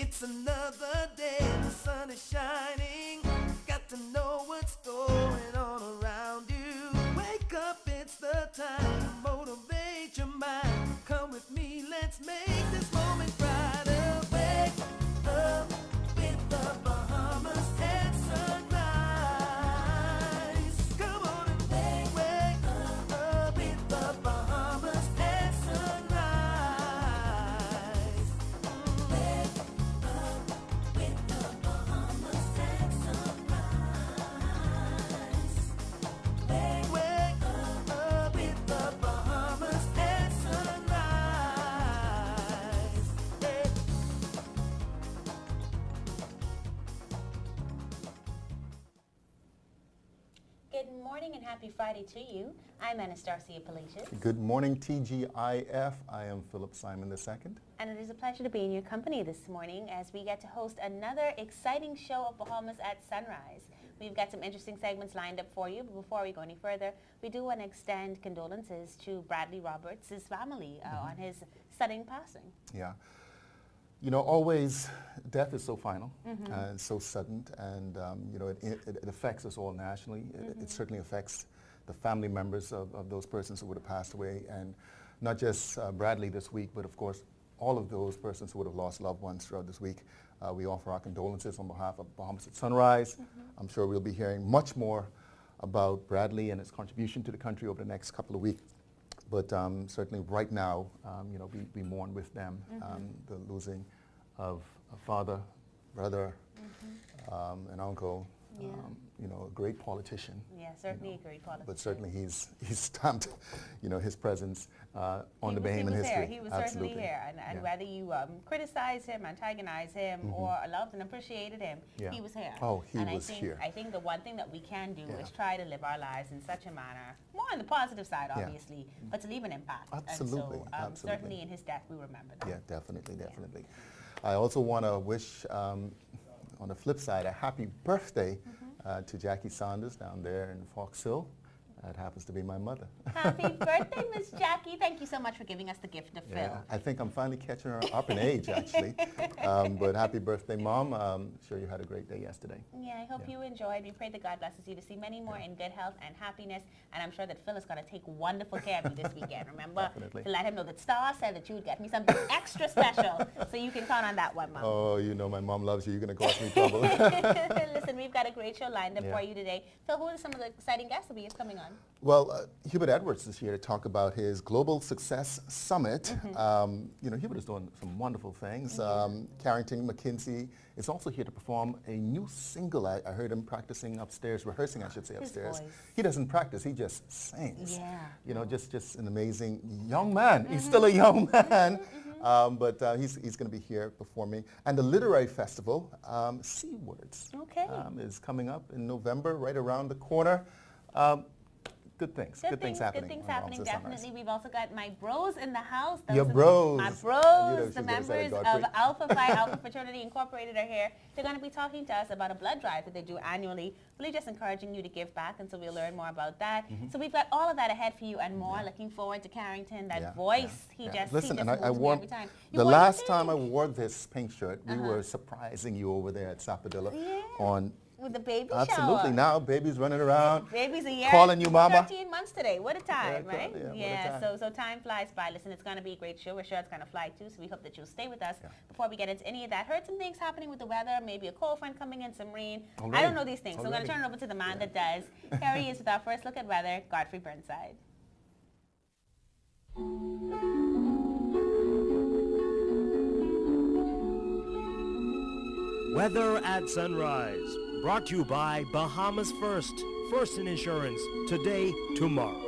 It's another day, the sun is shining. Got to know what's going on around you. Wake up, it's the time to motivate your mind. Come with me, let's make this moment brighter. Wake up with the Bahamas at sunrise. Come on and wake up with the Bahamas at sunrise. Wake up with the Bahamas at sunrise. Wake up with the Bahamas at sunrise. Yeah. Good morning and happy Friday to you. I'm Anastasia Palacios, Good morning, TGIF. I am Philip Simon II. and it is a pleasure to be in your company this morning as we get to host another exciting show of Bahamas at Sunrise. We've got some interesting segments lined up for you, but before we go any further, we do want to extend condolences to Bradley Roberts' family on his sudden passing. Yeah. You know, always death is so final and so sudden, and it affects us all nationally. It certainly affects the family members of those persons who would have passed away, and not just Bradley this week, but of course all of those persons who would have lost loved ones throughout this week. We offer our condolences on behalf of Bahamas at Sunrise. I'm sure we'll be hearing much more about Bradley and his contribution to the country over the next couple of weeks. But certainly right now, we mourn with them the losing of a father, brother, an uncle, Yeah. a great politician. Yeah, certainly a great politician. But certainly he's stamped, his presence on the Bahamian He was history. there. He was Absolutely. certainly here. And Yeah. whether you criticize him, antagonize him, or loved and appreciated him, Yeah. he was here. Oh, he and was here. I think the one thing that we can do Yeah. is try to live our lives in such a manner, more on the positive side, Yeah. obviously, but to leave an impact. Absolutely, And so absolutely. certainly in his death, we remember that. Yeah, definitely. I also want to wish, on the flip side, a happy birthday to Jackie Saunders down there in Fox Hill. That happens to be my mother. Happy birthday, Miss Jackie. Thank you so much for giving us the gift of Phil. Yeah, I think I'm finally catching her up in age, actually. But happy birthday, Mom. Sure you had a great day yesterday. Yeah, I hope Yeah. you enjoyed. We pray that God blesses you to see many more in good health and happiness. And I'm sure that Phil is going to take wonderful care of you this weekend. Remember Definitely. to let him know that Star said that you would get me something extra special. So you can count on that one, Mom. Oh, my mom loves you. You're going to cause me trouble. Listen, we've got a great show lined up Yeah. for you today. Phil, who are some of the exciting guests that we have coming on? Well, Hubert Edwards is here to talk about his Global Success Summit. Hubert is doing some wonderful things. Carrington McKinsey is also here to perform a new single. I heard him practicing upstairs, rehearsing, I should say, His upstairs. voice. He doesn't practice, he just sings. Yeah. Just an amazing young man. He's still a young man. But he's going to be here performing. And the Literary Festival, C Words, Okay. is coming up in November, right around the corner. Good things happening. Good things on happening, Bahamas at Sunrise. definitely. We've also got my bros in the house. Your Those are bros. My You know, bros, she's the gonna say members that, of Godfrey. Alpha Phi Alpha Fraternity Incorporated are here. They're going to be talking to us about a blood drive that they do annually, really just encouraging you to give back, and so we'll learn more about that. So we've got all of that ahead for you and more. Looking forward to Carrington, that voice. He just Listen, he and just I moves me wore every time. You the wore your last time I thing wore this pink shirt, we were surprising you over there at Sapodilla on. with the baby Absolutely. shower. Now baby's running around. Baby's a year. Calling you mama. 13 months today. What a time, Yeah, right? what a time. So time flies by. Listen, it's going to be a great show. We're sure it's going to fly too, so we hope that you'll stay with us. Before we get into any of that, heard some things happening with the weather, maybe a cold front coming in, some rain. I Already. don't know these things, so I'm going to turn it over to the man that does. Here he is with our first look at weather, Godfrey Burnside. Weather at Sunrise, brought to you by Bahamas First. First in insurance, today, tomorrow.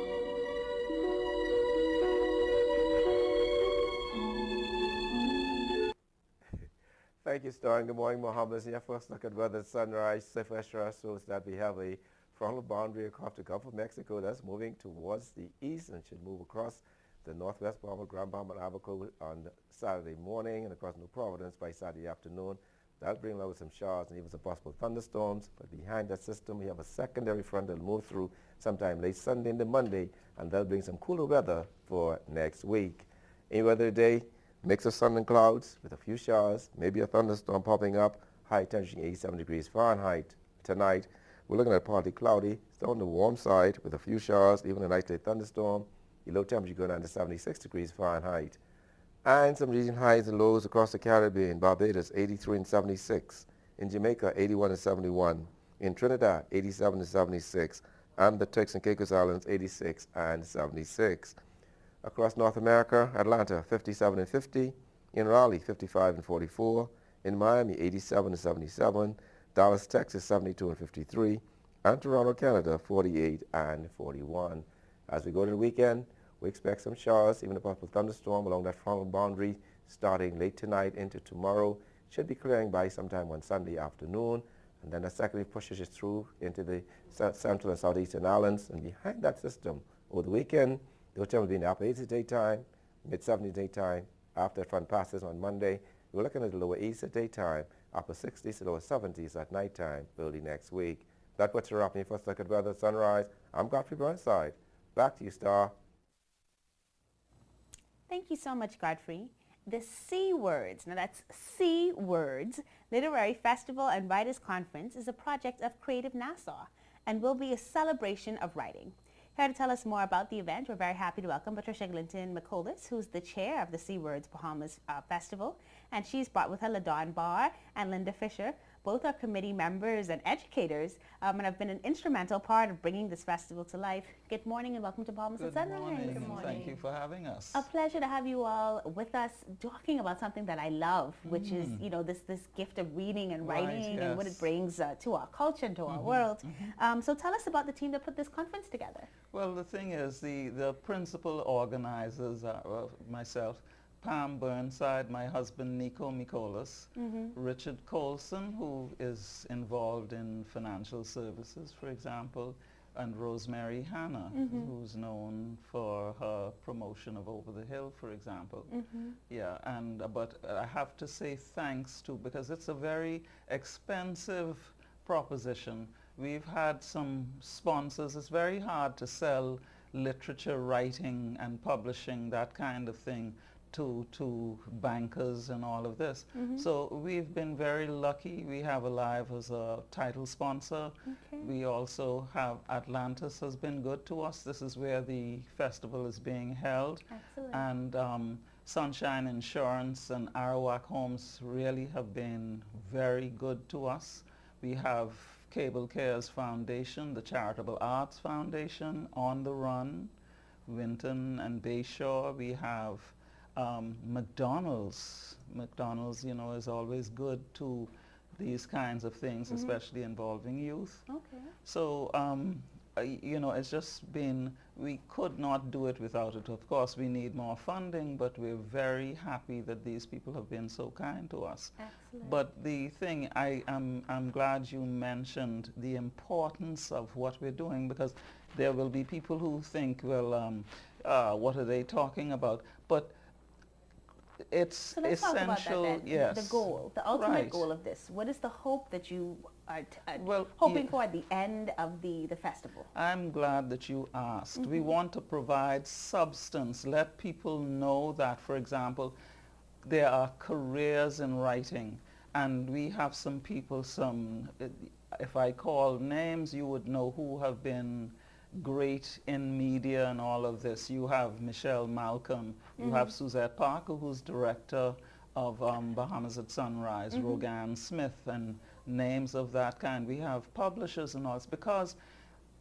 Thank you, Star, and good morning, Bahamas. In your first look at weather at Sunrise, Southwestern shows that we have a frontal boundary across the Gulf of Mexico that's moving towards the east and should move across the northwest Bahamas, Grand Bahama, and Abaco on Saturday morning and across New Providence by Saturday afternoon. That'll bring along with some showers and even some possible thunderstorms. But behind that system, we have a secondary front that'll move through sometime late Sunday into Monday, and that'll bring some cooler weather for next week. In weather today, Mix of sun and clouds with a few showers, maybe a thunderstorm popping up, high temperature 87 degrees Fahrenheit. Tonight, we're looking at partly cloudy, still on the warm side with a few showers, even a nightly thunderstorm. Your low temperature going down to 76 degrees Fahrenheit. And some region highs and lows across the Caribbean. Barbados, 83 and 76. In Jamaica, 81 and 71. In Trinidad, 87 and 76. And the Turks and Caicos Islands, 86 and 76. Across North America, Atlanta, 57 and 50. In Raleigh, 55 and 44. In Miami, 87 and 77. Dallas, Texas, 72 and 53. And Toronto, Canada, 48 and 41. As we go to the weekend, we expect some showers, even a possible thunderstorm along that frontal boundary starting late tonight into tomorrow. Should be clearing by sometime on Sunday afternoon. And then the second wave pushes it through into the central and southeastern islands. And behind that system, over the weekend, the hotel will be in the upper 80s daytime, mid-70s daytime. After the front passes on Monday, we're looking at the lower 80s at daytime, upper 60s to lower 70s at nighttime early next week. That's what's wrapping for First Look at Weather at Sunrise. I'm Godfrey Burnside. Back to you, Star. Thank you so much, Godfrey. The C Words, now that's C Words, Literary Festival and Writers Conference is a project of Creative Nassau and will be a celebration of writing. Here to tell us more about the event, we're very happy to welcome Patricia Glinton McColas, who's the chair of the C Words Bahamas Festival, and she's brought with her LaDawn Barr and Linda Fisher. Both are committee members and educators and have been an instrumental part of bringing this festival to life. Good morning and welcome to Bahamas at Sunrise. Good morning. Thank you for having us. A pleasure to have you all with us talking about something that I love, which is, you know, this gift of reading and writing and what it brings to our culture and to our world. So tell us about the team that put this conference together. Well, the thing is, the principal organizers are myself, Pam Burnside, my husband Nico Mikolas, Richard Colson, who is involved in financial services, for example, and Rosemary Hanna, who's known for her promotion of Over the Hill, for example. Yeah, and but I have to say thanks to, because it's a very expensive proposition. We've had some sponsors. It's very hard to sell literature, writing, and publishing, that kind of thing, to bankers and all of this. So we've been very lucky. We have Alive as a title sponsor. We also have Atlantis has been good to us. This is where the festival is being held. Excellent. And Sunshine Insurance and Arawak Homes really have been very good to us. We have Cable Cares Foundation, the Charitable Arts Foundation, On the Run, Winton and Bayshore. We have McDonald's. McDonald's, you know, is always good to these kinds of things, especially involving youth. So, you know, it's just been, we could not do it without it. Of course, we need more funding, but we're very happy that these people have been so kind to us. Excellent. But the thing, I'm glad you mentioned the importance of what we're doing, because there will be people who think, well, what are they talking about? But it's So let's essential, talk about that then. yes. The goal, the ultimate Right. goal of this. What is the hope that you are Well, hoping yeah. for at the end of the festival? I'm glad that you asked. We want to provide substance, let people know that, for example, there are careers in writing, and we have some people, if I call names, you would know who have been great in media and all of this. You have Michelle Malcolm, you have Suzette Parker, who's director of Bahamas at Sunrise, Rogan Smith, and names of that kind. We have publishers and all this, because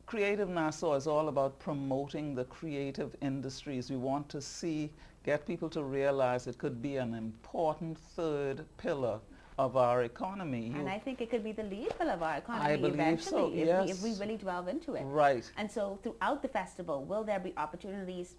Creative Nassau is all about promoting the creative industries. We want to get people to realize it could be an important third pillar of our economy. And I think it could be the lead pillar of our economy I believe eventually, so, if we really delve into it. Right. And so throughout the festival, will there be opportunities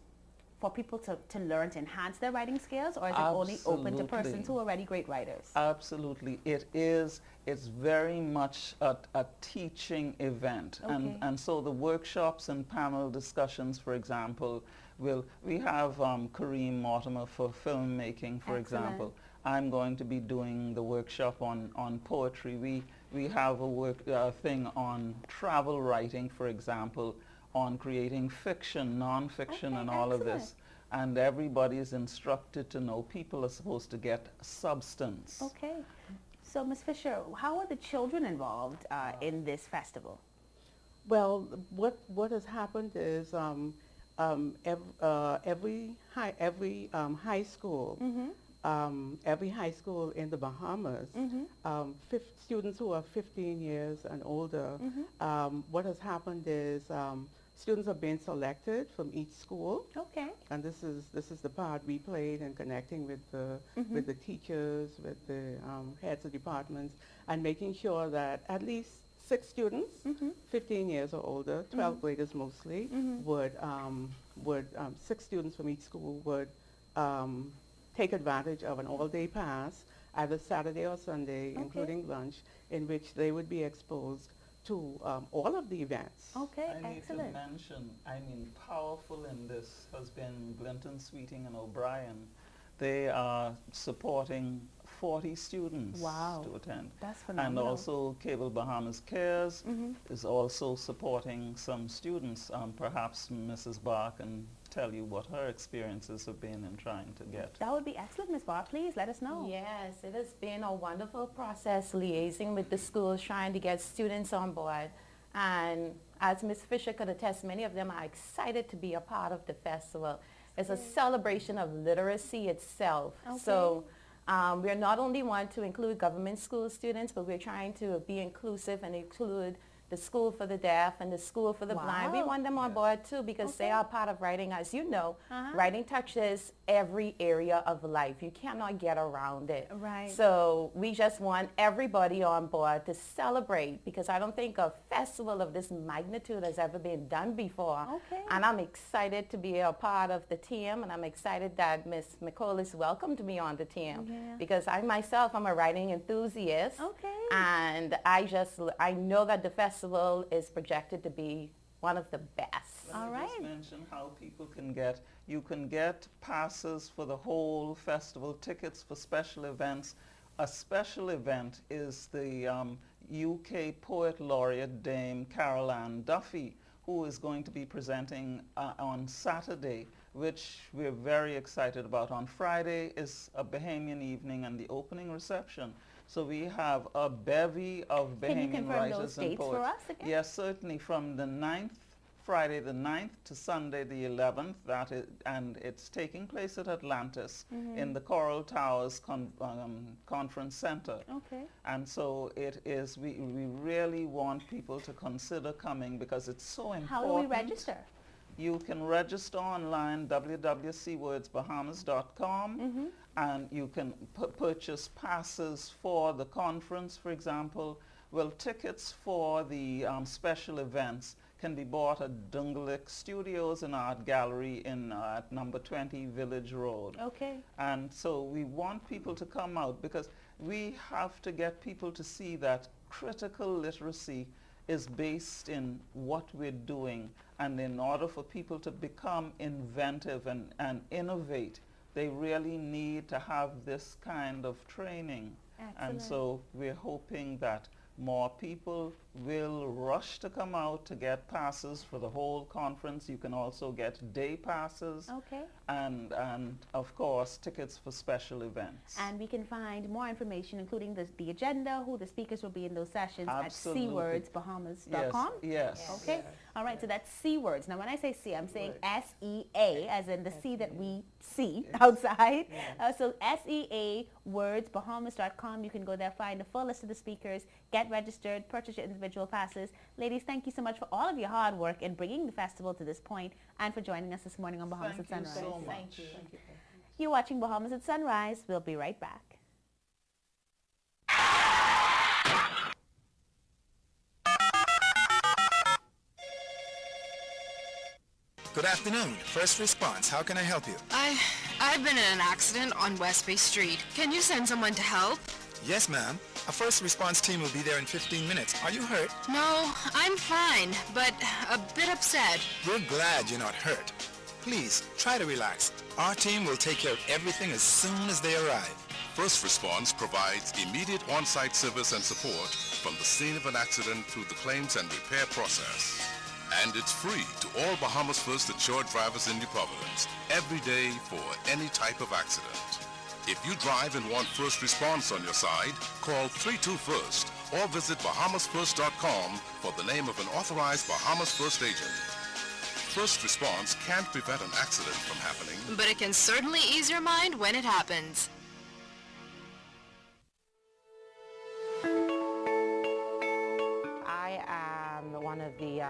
for people to learn to enhance their writing skills, or is it only open to persons Absolutely. who are already great writers? Absolutely. It is. It's very much a teaching event. Okay. And so the workshops and panel discussions, for example, we have Kareem Mortimer for filmmaking, for example. I'm going to be doing the workshop on poetry. We have a thing on travel writing, for example, on creating fiction, non-fiction, and all of this. and everybody is instructed to know people are supposed to get substance. Okay. So, Ms. Fisher, how are the children involved in this festival? Well, what has happened is every high school, every high school in the Bahamas, students who are 15 years and older, what has happened is students are being selected from each school. Okay. And this is the part we played in connecting with the teachers, with the heads of departments, and making sure that at least 6 students, 15 years or older, 12th graders mostly, would 6 students from each school would take advantage of an all-day pass, either Saturday or Sunday, including lunch, in which they would be exposed to all of the events. Okay, I need excellent. to mention, powerful in this has been Glinton, Sweeting, and O'Brien. They are supporting 40 students to attend. That's phenomenal. And also Cable Bahamas Cares is also supporting some students. Perhaps Mrs. Barr can tell you what her experiences have been in trying to get. That would be excellent, Ms. Barr. Please let us know. Yes, it has been a wonderful process liaising with the schools, trying to get students on board. And as Ms. Fisher could attest, many of them are excited to be a part of the festival. It's a celebration of literacy itself. Okay. So we're not only want to include government school students, but we're trying to be inclusive and include the School for the Deaf and the School for the Blind. We want them on board too, because they are part of writing. As you know, writing touches every area of life. You cannot get around it. Right. So we just want everybody on board to celebrate, because I don't think a festival of this magnitude has ever been done before. Okay. And I'm excited to be a part of the team, and I'm excited that Ms. McColis welcomed me on the team, because I myself am a writing enthusiast. Okay. And I know that the festival is projected to be one of the best. All Let me right. just mention how people can get, you can get passes for the whole festival, tickets for special events. A special event is the UK Poet Laureate Dame Carol Ann Duffy, who is going to be presenting on Saturday, which we're very excited about. On Friday is a Bahamian evening and the opening reception. So we have a bevy of Can you Bahamian confirm writers those and dates poets. for us again? Yes, certainly, from the 9th, Friday the 9th to Sunday the 11th, and it's taking place at Atlantis in the Coral Towers Conference Center. Okay. And so it is, we really want people to consider coming, because it's so important. How do we register? You can register online, www.seawordsbahamas.com, and you can purchase passes for the conference, for example. Well, tickets for the special events can be bought at Dungalik Studios and Art Gallery at number 20 Village Road. Okay. And so we want people to come out, because we have to get people to see that critical literacy is based in what we're doing. And in order for people to become inventive and innovate, they really need to have this kind of training. And Excellent. so we're hoping that more people will rush to come out to get passes for the whole conference. You can also get day passes. Okay. And of course, tickets for special events. And we can find more information, including the agenda, who the speakers will be in those sessions, Absolutely. at seawordsbahamas.com. Yes. Okay. All right. So that's C words. Now, when I say C, I'm saying S-E-A, as in the sea that we see outside. So SEAwordsbahamas.com. You can go there, find the full list of the speakers, get registered, purchase your individual passes. Ladies, thank you so much for all of your hard work in bringing the festival to this point, and for joining us this morning on Bahamas Thank at you Sunrise. so much. Thank you. You're watching Bahamas at Sunrise. We'll be right back. Good afternoon. First response. How can I help you? I've been in an accident on West Bay Street. Can you send someone to help? Yes, ma'am. A first response team will be there in 15 minutes. Are you hurt? No, I'm fine, but a bit upset. We're glad you're not hurt. Please, try to relax. Our team will take care of everything as soon as they arrive. First Response provides immediate on-site service and support from the scene of an accident through the claims and repair process. And it's free to all Bahamas First insured drivers in New Providence, every day for any type of accident. If you drive and want first response on your side, call 32-FIRST or visit bahamasfirst.com for the name of an authorized Bahamas First agent. First response can't prevent an accident from happening, But it can certainly ease your mind when it happens. I am one of the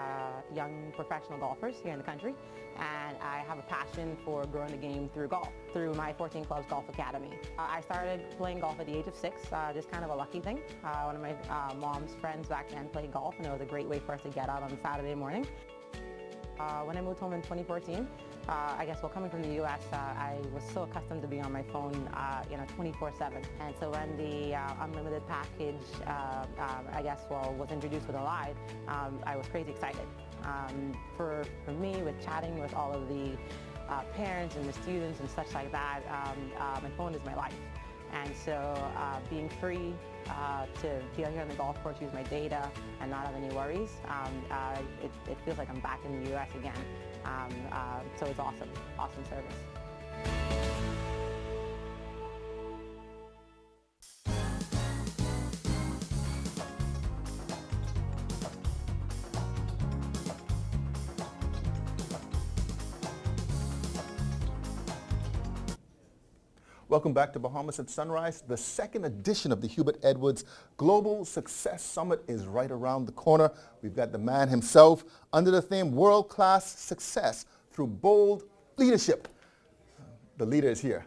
young professional golfers here in the country, and I have a passion for growing the game through golf, through my 14 Clubs Golf Academy. I started playing golf at the age of 6, just kind of a lucky thing. One of my mom's friends back then played golf, and it was a great way for us to get out on a Saturday morning. When I moved home in 2014, I guess, well, coming from the U.S., I was so accustomed to being on my phone, 24/7. And so when the unlimited package, I guess, well, was introduced with Alive, I was crazy excited. For me, with chatting with all of the parents and the students and such like that, my phone is my life. And so being free to be out here on the golf course, use my data, and not have any worries, it feels like I'm back in the U.S. again. So it's awesome, awesome service. Welcome back to Bahamas at Sunrise. The second edition of the Hubert Edwards Global Success Summit is right around the corner. We've got the man himself under the theme World-Class Success Through Bold Leadership. The leader is here.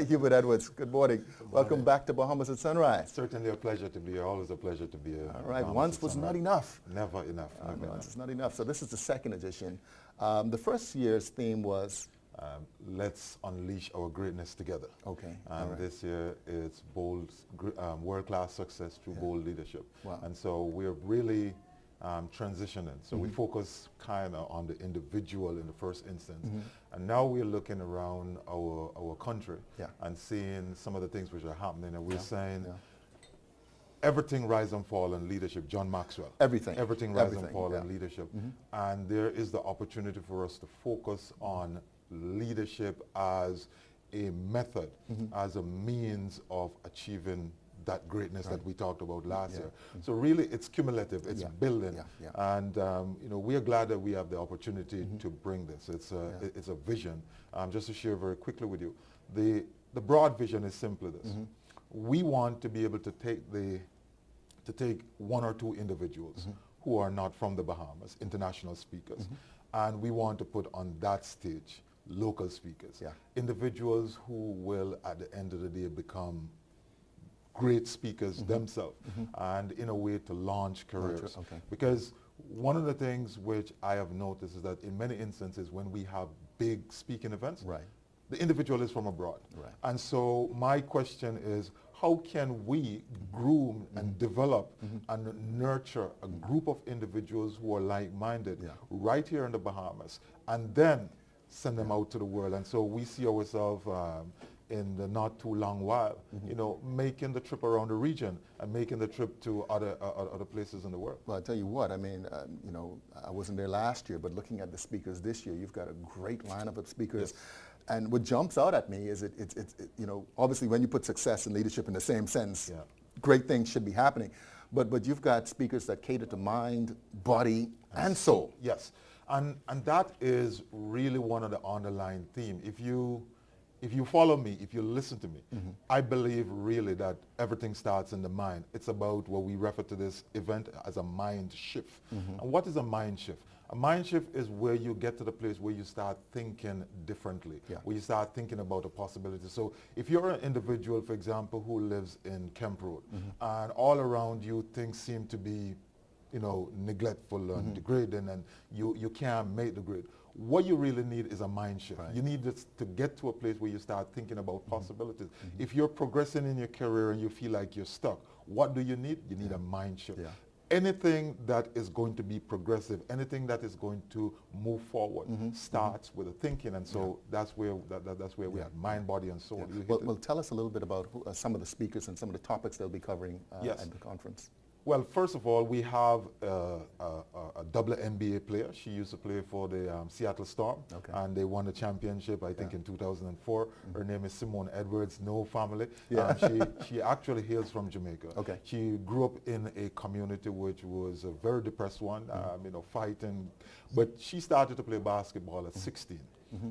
Hubert Edwards, good morning. Welcome back to Bahamas at Sunrise. Certainly a pleasure to be here. Always a pleasure to be here. All right, once was not enough. Never enough. Once is not enough. So this is the second edition. The first year's theme was let's unleash our greatness together. Okay. And this year it's bold, world-class success through bold leadership. Wow. And so we're really transitioning. So we focus kind of on the individual in the first instance. And now we're looking around our country and seeing some of the things which are happening. And we're saying everything rise and fall in leadership. John Maxwell. Everything. Everything rise and fall in leadership. And there is the opportunity for us to focus on leadership as a method, as a means of achieving that greatness that we talked about last year. So really it's cumulative, it's building. And we are glad that we have the opportunity to bring this. It's a vision. Just to share very quickly with you, the broad vision is simply this. We want to be able to take one or two individuals who are not from the Bahamas, international speakers, and we want to put on that stage local speakers, individuals who will at the end of the day become great speakers themselves, and in a way to launch careers. Because one of the things which I have noticed is that in many instances when we have big speaking events, the individual is from abroad. And so my question is, how can we groom and develop and nurture a group of individuals who are like-minded right here in the Bahamas, and then send them out to the world? And so we see ourselves in the not too long while, making the trip around the region and making the trip to other places in the world. Well, I'll tell you what, I mean, I wasn't there last year, but looking at the speakers this year, you've got a great lineup of speakers. And what jumps out at me is obviously when you put success and leadership in the same sense, great things should be happening. But you've got speakers that cater to mind, body, and soul. Yes. And that is really one of the underlying themes. If you follow me, if you listen to me, I believe really that everything starts in the mind. It's about what we refer to this event as a mind shift. And what is a mind shift? A mind shift is where you get to the place where you start thinking differently, where you start thinking about a possibility. So if you're an individual, for example, who lives in Kemp Road, and all around you things seem to be neglectful and degrading, and you can't make the grade. What you really need is a mind shift. You need to get to a place where you start thinking about possibilities. If you're progressing in your career and you feel like you're stuck, what do you need? You need a mind shift. Anything that is going to be progressive, anything that is going to move forward starts with a thinking, and so that's where we have mind, body, and soul. Well, tell us a little bit about some of the speakers and some of the topics they'll be covering at the conference. Well, first of all, we have a WNBA player. She used to play for the Seattle Storm, and they won the championship, I think, in 2004. Her name is Simone Edwards, no family. Yeah. She actually hails from Jamaica. Okay. She grew up in a community which was a very depressed one, you know, fighting. But she started to play basketball at 16.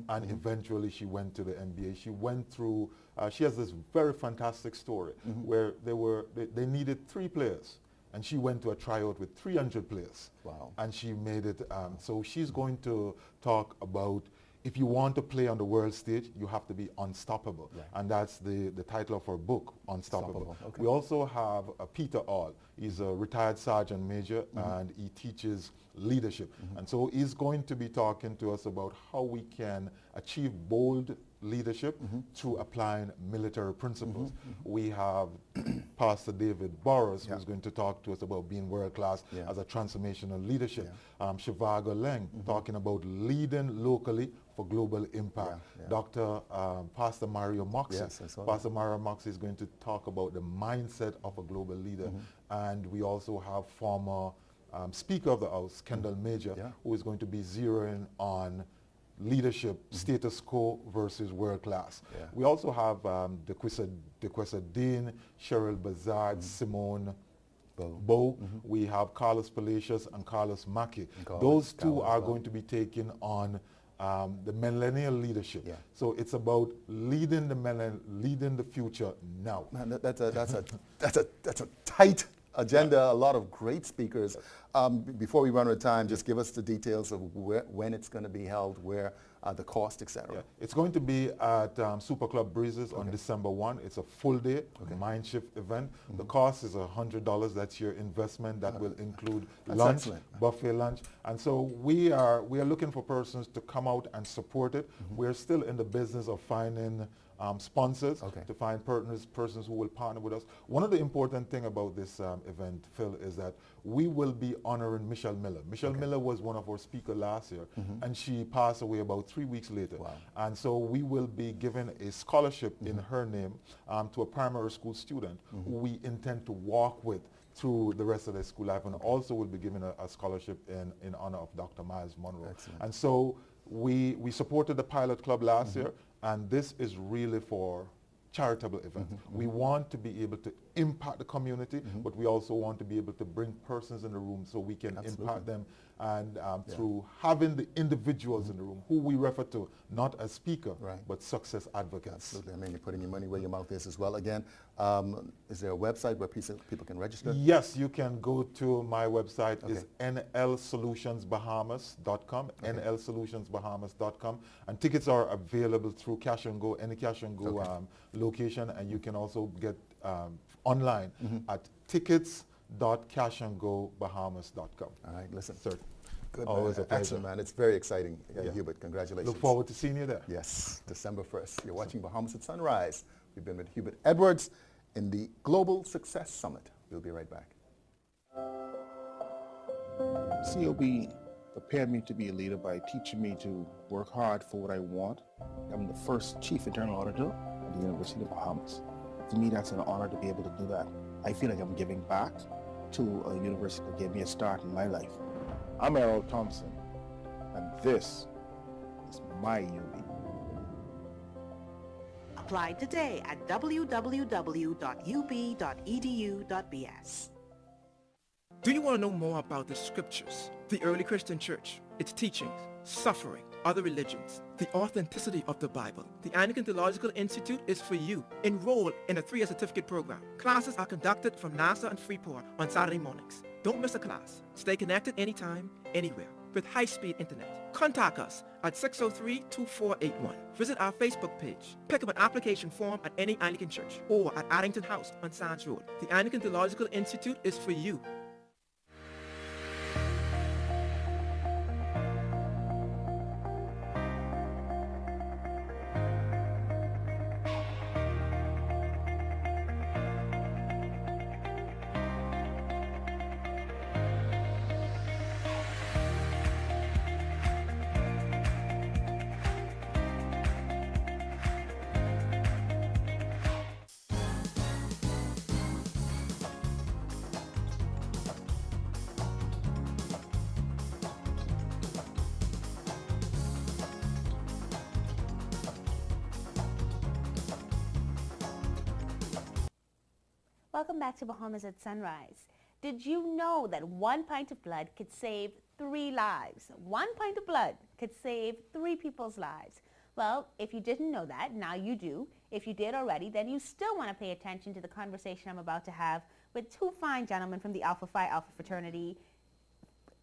And eventually she went to the NBA. She went through, she has this very fantastic story where they needed 3 players. And she went to a tryout with 300 players. Wow. And she made it. So she's going to talk about, if you want to play on the world stage, you have to be unstoppable. Right. And that's the title of her book, Unstoppable. Okay. We also have Peter All. He's a retired sergeant major, and he teaches leadership. And so he's going to be talking to us about how we can achieve bold leadership through applying military principles. We have Pastor David Burrows, who's going to talk to us about being world-class as a transformational leadership. Shivago Leng, talking about leading locally for global impact. Dr. Pastor Mario Moxie. Pastor Mario Moxie is going to talk about the mindset of a global leader. And we also have former Speaker of the House, Kendall Major, who is going to be zeroing on leadership, status quo versus world class. We also have DeQuissa Dean, Cheryl Bazard, Simone Bow. We have Carlos Palacios and Carlos Mackey. Those two are going to be taking on the millennial leadership. So it's about leading the future now. Man, that's a tight agenda, a lot of great speakers. Before we run out of time, just give us the details of when it's going to be held, where, the cost, etc. It's going to be at Super Club Breezes on December 1. It's a full day mind shift event. The cost is $100. That's your investment. That will include lunch, buffet lunch. And so we are looking for persons to come out and support it. We're still in the business of finding sponsors, to find persons who will partner with us. One of the important thing about this event, Phil, is that we will be honoring Michelle Miller. Michelle Miller was one of our speakers last year, and she passed away about 3 weeks later. And so we will be giving a scholarship in her name to a primary school student who we intend to walk with through the rest of their school life, and also will be giving a scholarship in honor of Dr. Miles Monroe. And so we supported the Pilot Club last year, and this is really for charitable events. We want to be able to impact the community, but we also want to be able to bring persons in the room so we can impact them, and through having the individuals in the room who we refer to not as speaker, but success advocates. Absolutely. I mean, you're putting your money where your mouth is as well. Again, is there a website where people can register? Yes, you can go to my website. Is nlsolutionsbahamas.com, nlsolutionsbahamas.com, and tickets are available through Cash and Go, any Cash and Go location, and you can also get online at tickets.cashandgobahamas.com. All right, listen. Sir. Good, always man. a pleasure. Excellent, man. It's very exciting, Hubert. Congratulations. Look forward to seeing you there. Yes, December 1st. You're watching Bahamas at Sunrise. We've been with Hubert Edwards in the Global Success Summit. We'll be right back. COB prepared me to be a leader by teaching me to work hard for what I want. I'm the first chief internal auditor at the University of the Bahamas. To me, that's an honor to be able to do that. I feel like I'm giving back to a university that gave me a start in my life. I'm Errol Thompson, and this is my UB. Apply today at www.ub.edu.bs. Do you want to know more about the scriptures, the early Christian church, its teachings, suffering, other religions, the authenticity of the Bible? The Anglican Theological Institute is for you. Enroll in a 3-year certificate program. Classes are conducted from NASA and Freeport on Saturday mornings. Don't miss a class. Stay connected anytime, anywhere, with high-speed internet. Contact us at 603-2481. Visit our Facebook page. Pick up an application form at any Anglican church or at Addington House on Sands Road. The Anglican Theological Institute is for you. Welcome back to Bahamas at Sunrise. Did you know that 1 pint of blood could save 3 lives? 1 pint of blood could save 3 people's lives. Well, if you didn't know that, now you do. If you did already, then you still want to pay attention to the conversation I'm about to have with 2 fine gentlemen from the Alpha Phi Alpha fraternity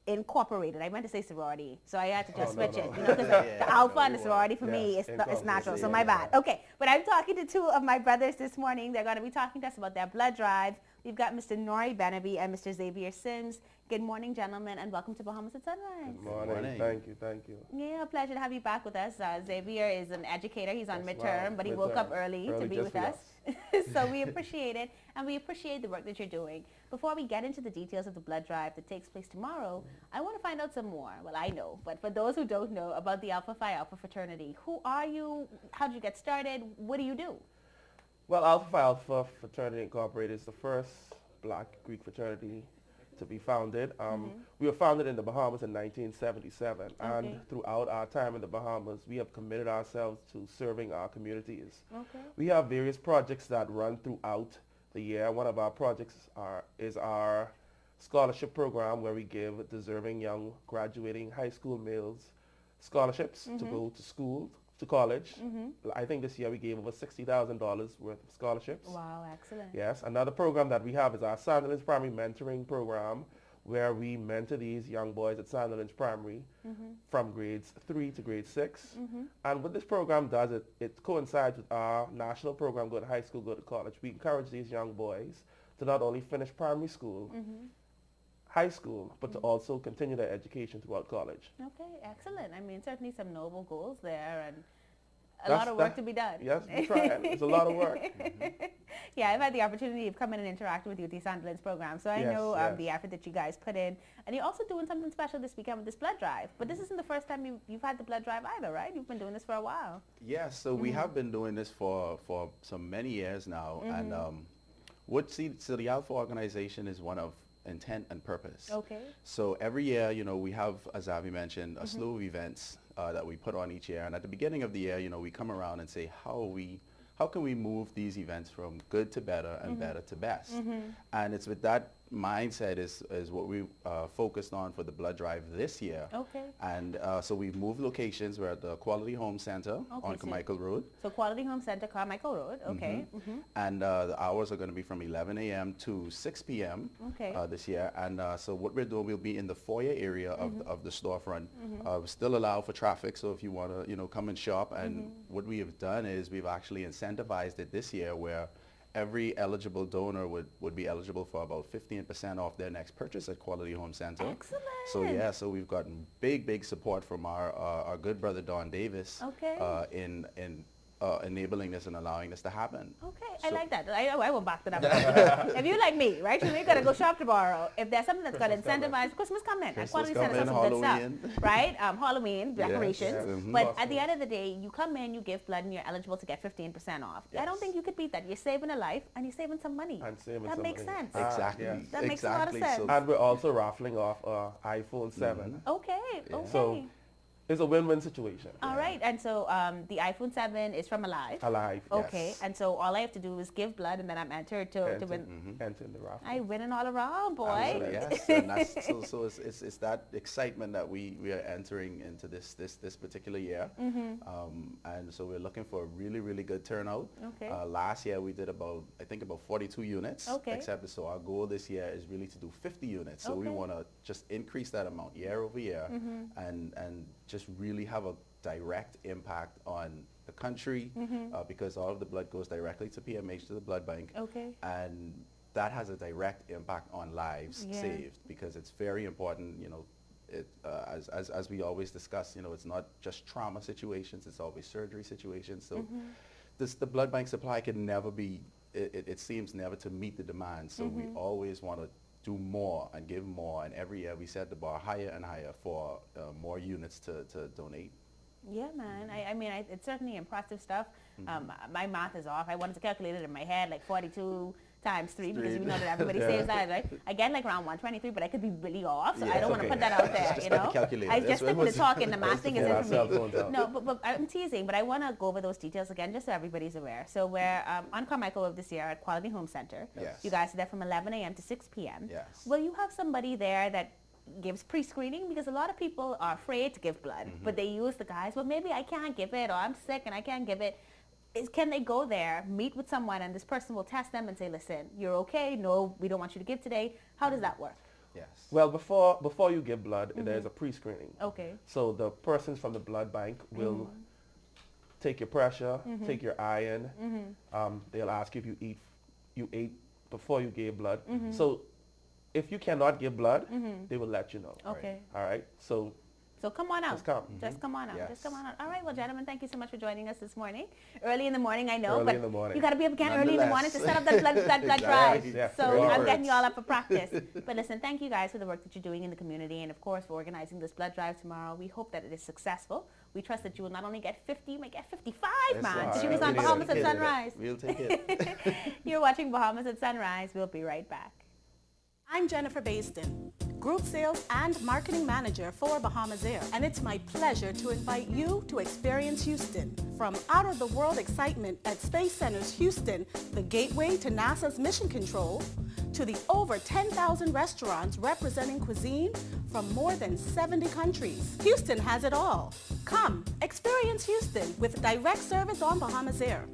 Incorporated. I meant to say sorority, so I had to just switch it. You know, because the Alpha and the sorority for me is natural, so my bad. Okay, but I'm talking to 2 of my brothers this morning. They're going to be talking to us about their blood drive. We've got Mr. Nori Benaby and Mr. Xavier Sims. Good morning, gentlemen, and welcome to Bahamas at Sunrise. Good morning. Thank you, thank you. Yeah, a pleasure to have you back with us. Xavier is an educator. He's on midterm, but he woke up early to be with us. So we appreciate it, and we appreciate the work that you're doing. Before we get into the details of the blood drive that takes place tomorrow, I want to find out some more. Well, I know, but for those who don't know about the Alpha Phi Alpha fraternity, who are you? How did you get started? What do you do? Well, Alpha Phi Alpha Fraternity Incorporated is the first Black Greek fraternity to be founded. We were founded in the Bahamas in 1977, and throughout our time in the Bahamas, we have committed ourselves to serving our communities. We have various projects that run throughout the year. One of our projects is our scholarship program, where we give deserving young graduating high school males scholarships to go to school, to college. I think this year we gave over $60,000 worth of scholarships. Wow, excellent. Yes, another program that we have is our Sandilands Primary Mentoring Program, where we mentor these young boys at Sandilands Primary from grades 3 to grade 6. And what this program does, it coincides with our national program, Go to High School, Go to College. We encourage these young boys to not only finish primary school, high school, but to also continue their education throughout college. Okay, excellent. I mean, certainly some noble goals there, and a lot of work to be done. Yes, we're trying. It's a lot of work. Yeah, I've had the opportunity of coming and interacting with you with the Sandilands program, so I know the effort that you guys put in. And you're also doing something special this weekend with this blood drive. But this isn't the first time you've had the blood drive either, right? You've been doing this for a while. Yes, so we have been doing this for some many years now. And so the Alpha organization is one of intent and purpose. Okay. So every year, we have, as Avi mentioned, a slew of events that we put on each year. And at the beginning of the year, we come around and say, how can we move these events from good to better and better to best? And it's with that mindset is what we focused on for the blood drive this year. Okay. And so we've moved locations. We're at the Quality Home Center on Carmichael Road. So Quality Home Center, Carmichael Road. Okay. And the hours are going to be from 11 a.m. to 6 p.m. This year. And so what we're doing, we'll be in the foyer area of the storefront. We still allow for traffic, so if you want to come and shop. And what we have done is we've actually incentivized it this year, where every eligible donor would be eligible for about 15% off their next purchase at Quality Home Center. Excellent. So so we've gotten big support from our good brother Don Davis in enabling this and allowing this to happen. Okay, I like that. I will back that up. If you like me, right, you're going to go shop tomorrow. If there's something that's going to incentivize, Christmas coming. Quality Center has some good stuff, right? Halloween decorations. But at the end of the day, you come in, you give blood, and you're eligible to get 15% off. I don't think you could beat that. You're saving a life, and you're saving some money. That makes sense. Exactly. That makes a lot of sense. And we're also raffling off iPhone 7. Okay. So it's a win-win situation. All right, and so the iPhone 7 is from Alive. Alive, okay, and so all I have to do is give blood, and then I'm entered to win. Enter in the raffle. I winning all around, boy. Absolutely, yes, and that's, so it's that excitement that we are entering into this particular year, and so we're looking for a really good turnout. Okay. Last year we did about 42 units. Okay. So our goal this year is really to do 50 units. So we want to just increase that amount year over year, and just really have a direct impact on the country, because all of the blood goes directly to PMH, to the blood bank. Okay. And that has a direct impact on lives saved, because it's very important, as we always discuss, it's not just trauma situations, it's always surgery situations. So the blood bank supply can never be, it seems never to meet the demand. So we always want to do more and give more, and every year we set the bar higher and higher for more units to donate. Yeah, man. I mean, it's certainly impressive stuff. My math is off. I wanted to calculate it in my head, like 42 times 3 because you Three. know that everybody Yeah. saves that, right? Again, like around 123, but I could be really off, so Yeah, I don't want to okay. put that out there, Just you put the know? calculator. I That's just what stick with was- the talking, the math thing is Get it our for cell me. phones out. No, but I'm teasing, but I want to go over those details again just so everybody's aware. So we're on Carmichael of this year at Quality Home Center. Yes. You guys are there from 11 a.m. to 6 p.m. Yes. Will you have somebody there that gives pre-screening? Because a lot of people are afraid to give blood, but they use the guys, well, maybe I can't give it, or I'm sick and I can't give it. Can they go there, meet with someone, and this person will test them and say, listen, you're okay, no, we don't want you to give today. How does that work? Yes. Well, before you give blood, there's a pre-screening. Okay. So the persons from the blood bank will take your pressure, take your iron. They'll ask you if you ate before you gave blood. So if you cannot give blood, they will let you know. Okay. All right. So come on out. just come. Just come on out. Yes. Just come on out. All right. Well, gentlemen, thank you so much for joining us this morning. Early in the morning, I know, Early but in the morning. you got to be up again early in the morning to set up that blood Exactly. drive. Yeah. So Very I'm good. getting you all up for practice. But listen, thank you guys for the work that you're doing in the community, and of course for organizing this blood drive tomorrow. We hope that it is successful. We trust that you will not only get 50, you might get 55, man. all She was right. on We'll Bahamas take at it. Sunrise. We'll take it. You're watching Bahamas at Sunrise. We'll be right back. I'm Jennifer Baisden, Group Sales and Marketing Manager for Bahamas Air, and it's my pleasure to invite you to experience Houston. From out-of-the-world excitement at Space Center's Houston, the gateway to NASA's mission control, to the over 10,000 restaurants representing cuisine from more than 70 countries. Houston has it all. Come, experience Houston with direct service on Bahamas Air.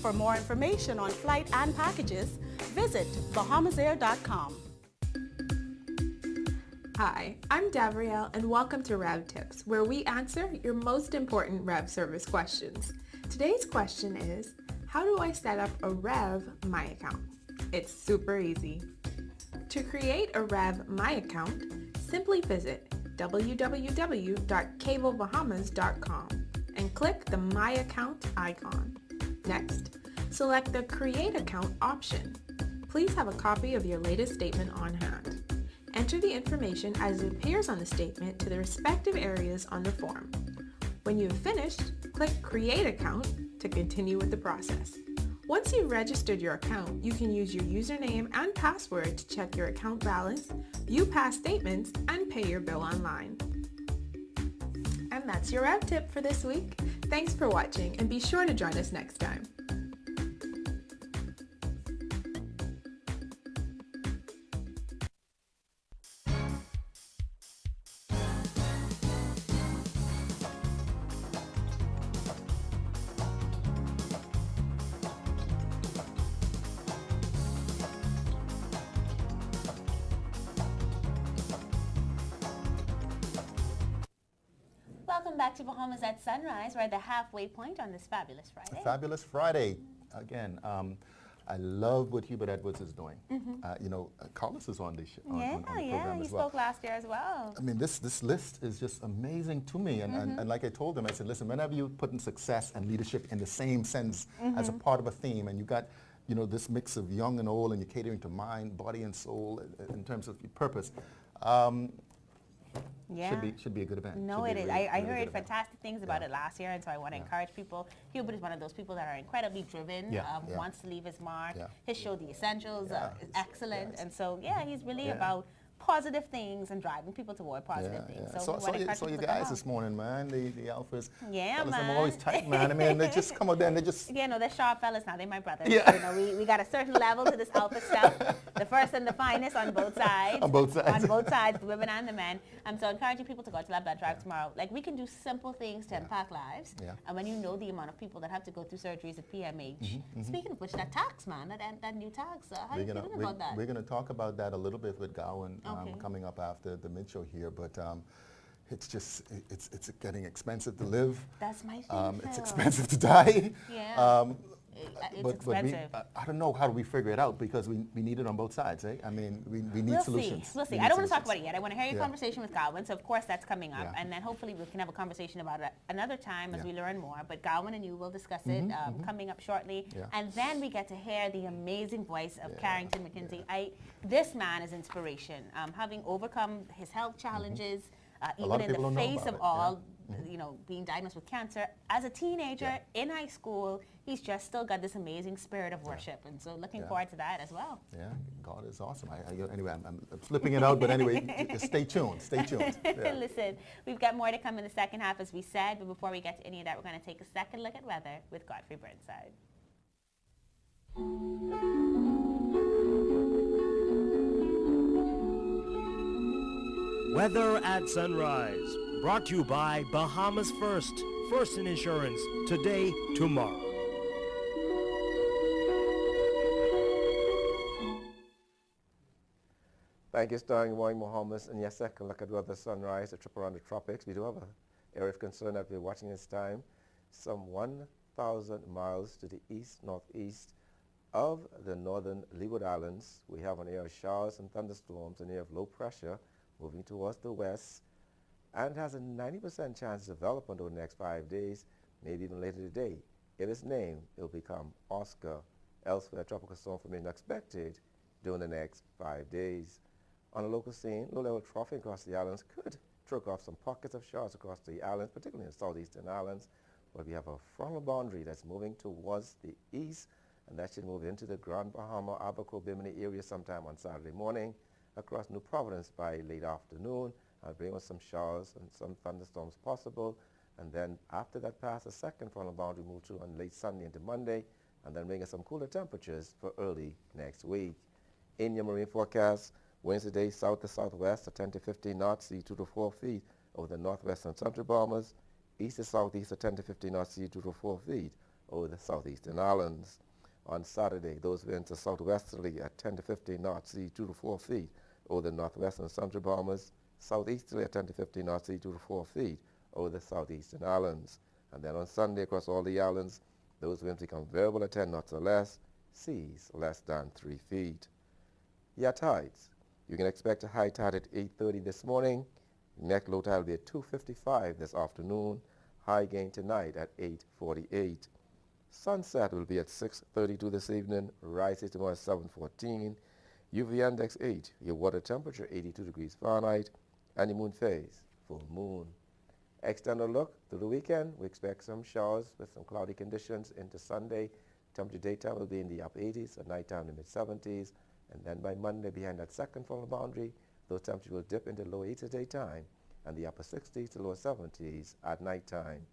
For more information on flight and packages, visit bahamasair.com. Hi, I'm Davriel and welcome to Rev Tips, where we answer your most important Rev service questions. Today's question is, how do I set up a Rev My Account? It's super easy. To create a Rev My Account, simply visit www.cablebahamas.com and click the My Account icon. Next, select the Create Account option. Please have a copy of your latest statement on hand. Enter the information as it appears on the statement to the respective areas on the form. When you have finished, click Create Account to continue with the process. Once you've registered your account, you can use your username and password to check your account balance, view past statements, and pay your bill online. And that's your Rev Tip for this week. Thanks for watching, and be sure to join us next time. Welcome back to Bahamas at Sunrise. We're at the halfway point on this fabulous Friday. Fabulous Friday. Again, I love what Hubert Edwards is doing. Carlos is on the on the program He as well. spoke last year as well. I mean, this list is just amazing to me. And like I told him, I said, listen, whenever you put in success and leadership in the same sense as a part of a theme, and you got, this mix of young and old, and you're catering to mind, body, and soul in terms of your purpose, should be a good event. No, Should it be a is. really- I really good heard event. fantastic things about it last year, and so I want to encourage people. Hubert is one of those people that are incredibly driven, wants to leave his mark. His show, The Essentials, is excellent, and so, he's really about positive things and driving people toward positive things. So, we wanna encourage So you people to come guys out. this morning, man, the alphas, Yeah, fellas, man. I'm always tight, man. I mean, they just come out there and they just... Yeah, no, they're sharp fellas now. They're my brothers. Yeah. We got a certain level to this alpha stuff. The first and the finest on both sides. On both sides. On both sides, the women and the men. So encouraging people to go to that blood drive tomorrow. Like, we can do simple things to impact lives. Yeah. And when you know the amount of people that have to go through surgeries at PMH. Speaking of which, that tax, man, that new tax, how are you feeling about that? We're going to talk about that a little bit with Gowan Okay. coming up after the mid-show here, but it's just, it's getting expensive to live. That's my thing, It's Phil. expensive to die. Yeah. It's but expensive. I don't know, how do we figure it out? Because we need it on both sides, eh? I mean, we need solutions. We'll see. We I need don't want to talk solutions. about it yet. I want to hear your Yeah. conversation with Godwin. So, of course, that's coming up. Yeah. And then hopefully we can have a conversation about it another time as Yeah. we learn more. But Godwin and you will discuss it coming up shortly. Yeah. And then we get to hear the amazing voice of Carrington McKenzie. This man is inspiration. Having overcome his health challenges, lot even of in people the don't know face about of it, all you know, being diagnosed with cancer. As a teenager in high school, he's just still got this amazing spirit of worship. And so looking forward to that as well. Yeah, God is awesome. Anyway, I'm slipping it out, but anyway, stay tuned. Stay tuned. Yeah. Listen, we've got more to come in the second half, as we said. But before we get to any of that, we're going to take a second look at weather with Godfrey Burnside. Weather at sunrise, brought to you by Bahamas First. First in insurance, today, tomorrow. Thank you, starring Morning Bahamas. And yes, second look at weather sunrise, a trip around the tropics. We do have an area of concern that we're watching this time. Some 1,000 miles to the east-northeast of the northern Leeward Islands. We have an area of showers and thunderstorms, an area of low pressure moving towards the west, and has a 90% chance of development over the next 5 days, maybe even later today. In its name, it will become Oscar. Elsewhere, tropical storm formation expected during the next 5 days. On a local scene, low-level troughing across the islands could trick off some pockets of showers across the islands, particularly in the southeastern islands, but we have a frontal boundary that's moving towards the east, and that should move into the Grand Bahama, Abaco, Bimini area sometime on Saturday morning, across New Providence by late afternoon, and bring us some showers and some thunderstorms possible. And then after that pass, a second frontal boundary move through on late Sunday into Monday, and then bring us some cooler temperatures for early next week. In your marine forecast, Wednesday, south to southwest at 10 to 15 knots, sea 2 to 4 feet over the northwest and central Bahamas. East to southeast at 10 to 15 knots, sea 2 to 4 feet over the southeastern islands. On Saturday, those winds are southwesterly at 10 to 15 knots, sea 2 to 4 feet over the northwest and central Bahamas. Southeasterly at 10 to 15 knots, sea 2 to 4 feet over the southeastern islands. And then on Sunday, across all the islands, those winds become variable at 10 knots or less, seas less than 3 feet. Yeah, tides. You can expect a high tide at 8:30 this morning. Next low tide will be at 2:55 this afternoon. High gain tonight at 8:48. Sunset will be at 6:32 this evening. Rises tomorrow at 7:14. UV index 8. Your water temperature 82 degrees Fahrenheit. And your moon phase, full moon. Extend a look through the weekend. We expect some showers with some cloudy conditions into Sunday. Temperature daytime will be in the upper 80s, at nighttime in the mid-70s. And then by Monday, behind that second frontal boundary, those temperatures will dip into low 80s at daytime and the upper 60s to lower 70s at nighttime.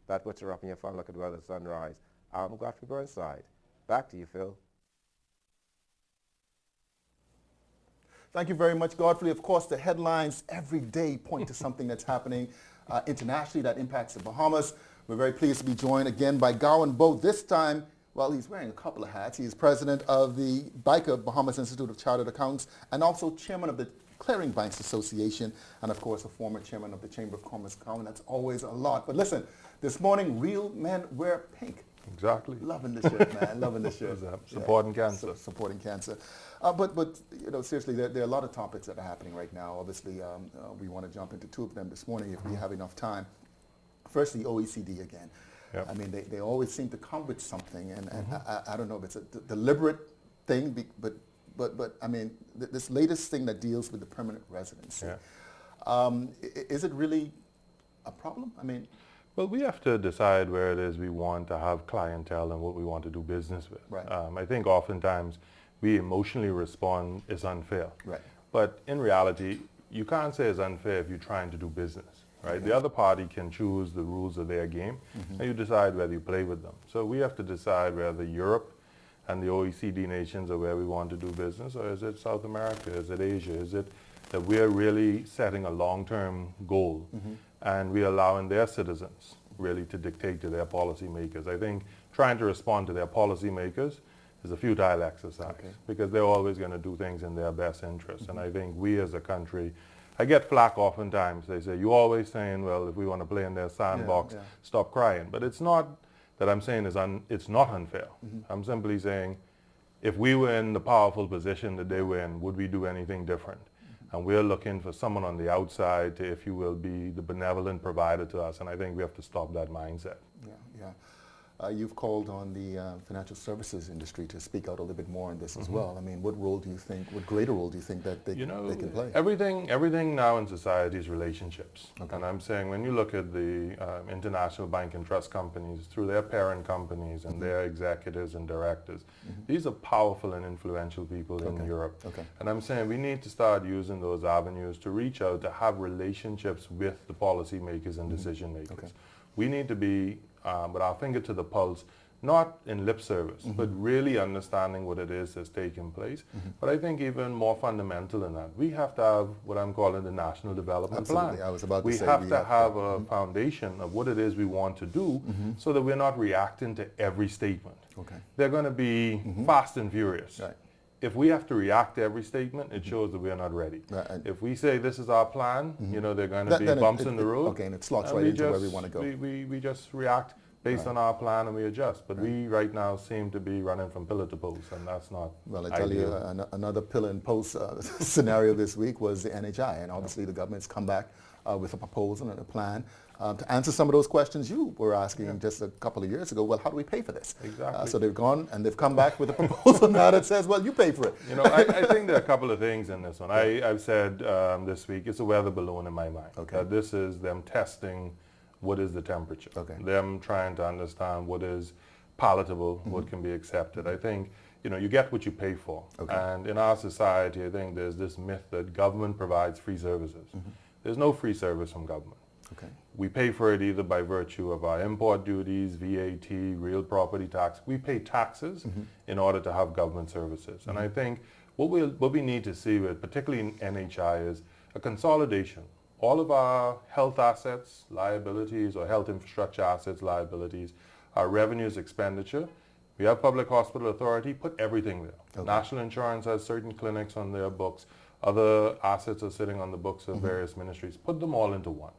That puts a wrap in your final look at weather at sunrise. I'm Godfrey Burnside. Back to you, Phil. Thank you very much, Godfrey. Of course, the headlines every day point to something that's happening internationally that impacts the Bahamas. We're very pleased to be joined again by Gowan Bo. This time, well, he's wearing a couple of hats. He's president of the BICA, Bahamas Institute of Chartered Accountants, and also chairman of the Clearing Banks Association, and of course, a former chairman of the Chamber of Commerce. Gowan, that's always a lot. But listen, this morning, real men wear pink. Exactly. Loving this shirt, man. Loving this shirt. Supporting cancer. Supporting cancer. But you know, seriously, there are a lot of topics that are happening right now. Obviously, we want to jump into two of them this morning if we have enough time. First, the OECD again. Yep. I mean, they always seem to come with something, and I don't know if it's a deliberate thing, but I mean, this latest thing that deals with the permanent residency. Yeah. Is it really a problem? I mean, well, we have to decide where it is we want to have clientele and what we want to do business with. Right. I think oftentimes we emotionally respond it's unfair. Right. But in reality, you can't say it's unfair if you're trying to do business. Right? Okay. The other party can choose the rules of their game, and you decide whether you play with them. So we have to decide whether Europe and the OECD nations are where we want to do business, or is it South America, is it Asia, is it that we're really setting a long-term goal and we're allowing their citizens really to dictate to their policymakers. I think trying to respond to their policymakers is a futile exercise because they're always going to do things in their best interest. And I think we as a country, I get flack oftentimes. They say, you're always saying, well, if we want to play in their sandbox, stop crying. But it's not that I'm saying it's not unfair. I'm simply saying, if we were in the powerful position that they were in, would we do anything different? And we're looking for someone on the outside to, if you will, be the benevolent provider to us. And I think we have to stop that mindset. Yeah. You've called on the financial services industry to speak out a little bit more on this as well. I mean, what greater role do you think that they can play? Everything now in society is relationships. Okay. And I'm saying when you look at the international bank and trust companies through their parent companies and their executives and directors, these are powerful and influential people in Europe. Okay. And I'm saying we need to start using those avenues to reach out, to have relationships with the policymakers and decision makers. Okay. We need to be with our finger to the pulse, not in lip service, but really understanding what it is that's taking place. But I think even more fundamental than that, we have to have what I'm calling the National Development Plan. I was about to say we have to have a foundation of what it is we want to do so that we're not reacting to every statement. Okay. They're going to be fast and furious. Right. If we have to react to every statement, it shows that we are not ready. Right. If we say this is our plan, you know, there are going to be bumps in the road. Okay, and it slots right into where we want to go. We just react based on our plan and we adjust. But we right now seem to be running from pillar to post, and that's not Well, I tell you, another pillar and post scenario this week was the NHI, and obviously the government's come back with a proposal and a plan to answer some of those questions you were asking just a couple of years ago. Well, how do we pay for this? Exactly. So they've gone and they've come back with a proposal now that says, well, you pay for it. You know, I think there are a couple of things in this one. I've said this week, it's a weather balloon in my mind. Okay. This is them testing what is the temperature. Okay. Them trying to understand what is palatable, what can be accepted. I think, you know, you get what you pay for. Okay. And in our society, I think there's this myth that government provides free services. There's no free service from government. Okay. We pay for it either by virtue of our import duties, VAT, real property tax. We pay taxes in order to have government services. And I think what we need to see, with, particularly in NHI, is a consolidation. All of our health assets, liabilities, or health infrastructure assets, liabilities, our revenues, expenditure. We have Public Hospital Authority, put everything there. Okay. National Insurance has certain clinics on their books. Other assets are sitting on the books of various ministries. Put them all into one.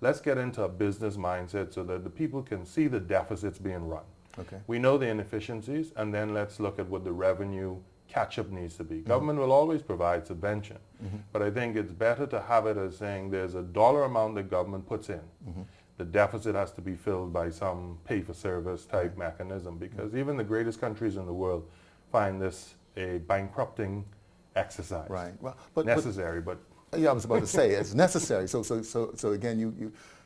Let's get into a business mindset so that the people can see the deficits being run. Okay. We know the inefficiencies, and then let's look at what the revenue catch-up needs to be. Government will always provide subvention, but I think it's better to have it as saying there's a dollar amount that government puts in. The deficit has to be filled by some pay-for-service type mechanism, because even the greatest countries in the world find this a bankrupting exercise. Right. Well, but necessary, but yeah, I was about to say it's necessary. So again,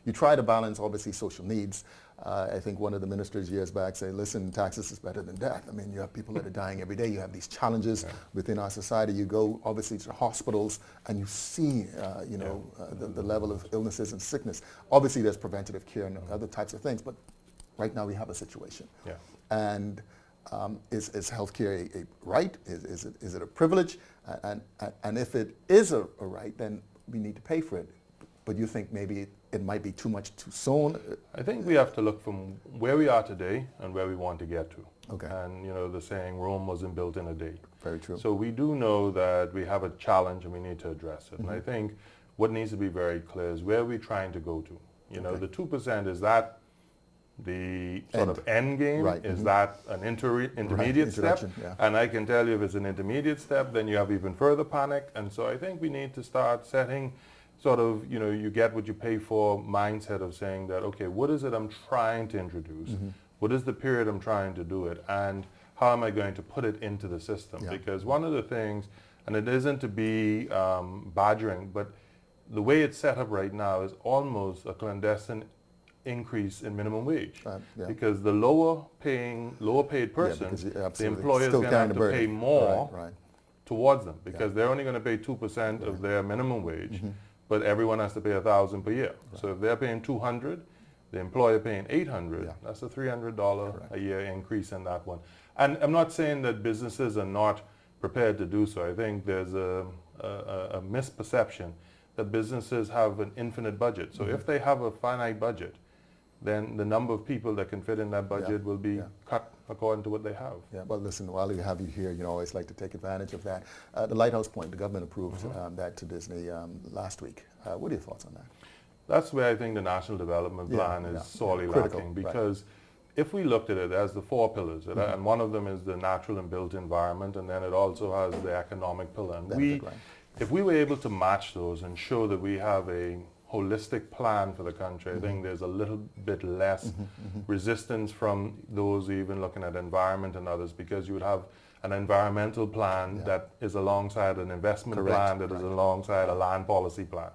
you try to balance obviously social needs. I think one of the ministers years back said, "Listen, taxes is better than death." I mean, you have people that are dying every day. You have these challenges within our society. You go obviously to hospitals and you see, the level of illnesses and sickness. Obviously, there's preventative care and other types of things, but right now we have a situation. Yeah. And is healthcare a right? Is it a privilege? And if it is a right, then we need to pay for it. But you think maybe it might be too much too soon? I think we have to look from where we are today and where we want to get to. Okay. And you know, the saying, Rome wasn't built in a day. Very true. So we do know that we have a challenge and we need to address it. And I think what needs to be very clear is where we're trying to go to. You know, the 2%, is that the sort of end game? Right. Is that an intermediate step? Yeah. And I can tell you, if it's an intermediate step, then you have even further panic. And so I think we need to start setting sort of, you know, you get what you pay for mindset of saying that, okay, what is it I'm trying to introduce? What is the period I'm trying to do it? And how am I going to put it into the system? Yeah. Because one of the things, and it isn't to be badgering, but the way it's set up right now is almost a clandestine increase in minimum wage, because the lower paid person, the employer is going to have to pay more towards them, because they're only going to pay 2% of their minimum wage, but everyone has to pay $1,000 per year. So if they're paying $200, the employer paying $800, that's a $300 a year increase in that one. And I'm not saying that businesses are not prepared to do so. I think there's a misperception that businesses have an infinite budget. So if they have a finite budget, then the number of people that can fit in that budget will be cut according to what they have. Yeah, well, listen, while we have you here, you know, I always like to take advantage of that. The Lighthouse Point, the government approved that to Disney last week. What are your thoughts on that? That's where I think the National Development Plan is sorely lacking, because if we looked at it as the 4 pillars, and one of them is the natural and built environment, and then it also has the economic pillar. And if we were able to match those and show that we have a holistic plan for the country, I think there's a little bit less resistance from those even looking at environment and others, because you would have an environmental plan that is alongside an investment plan that is alongside a land policy plan.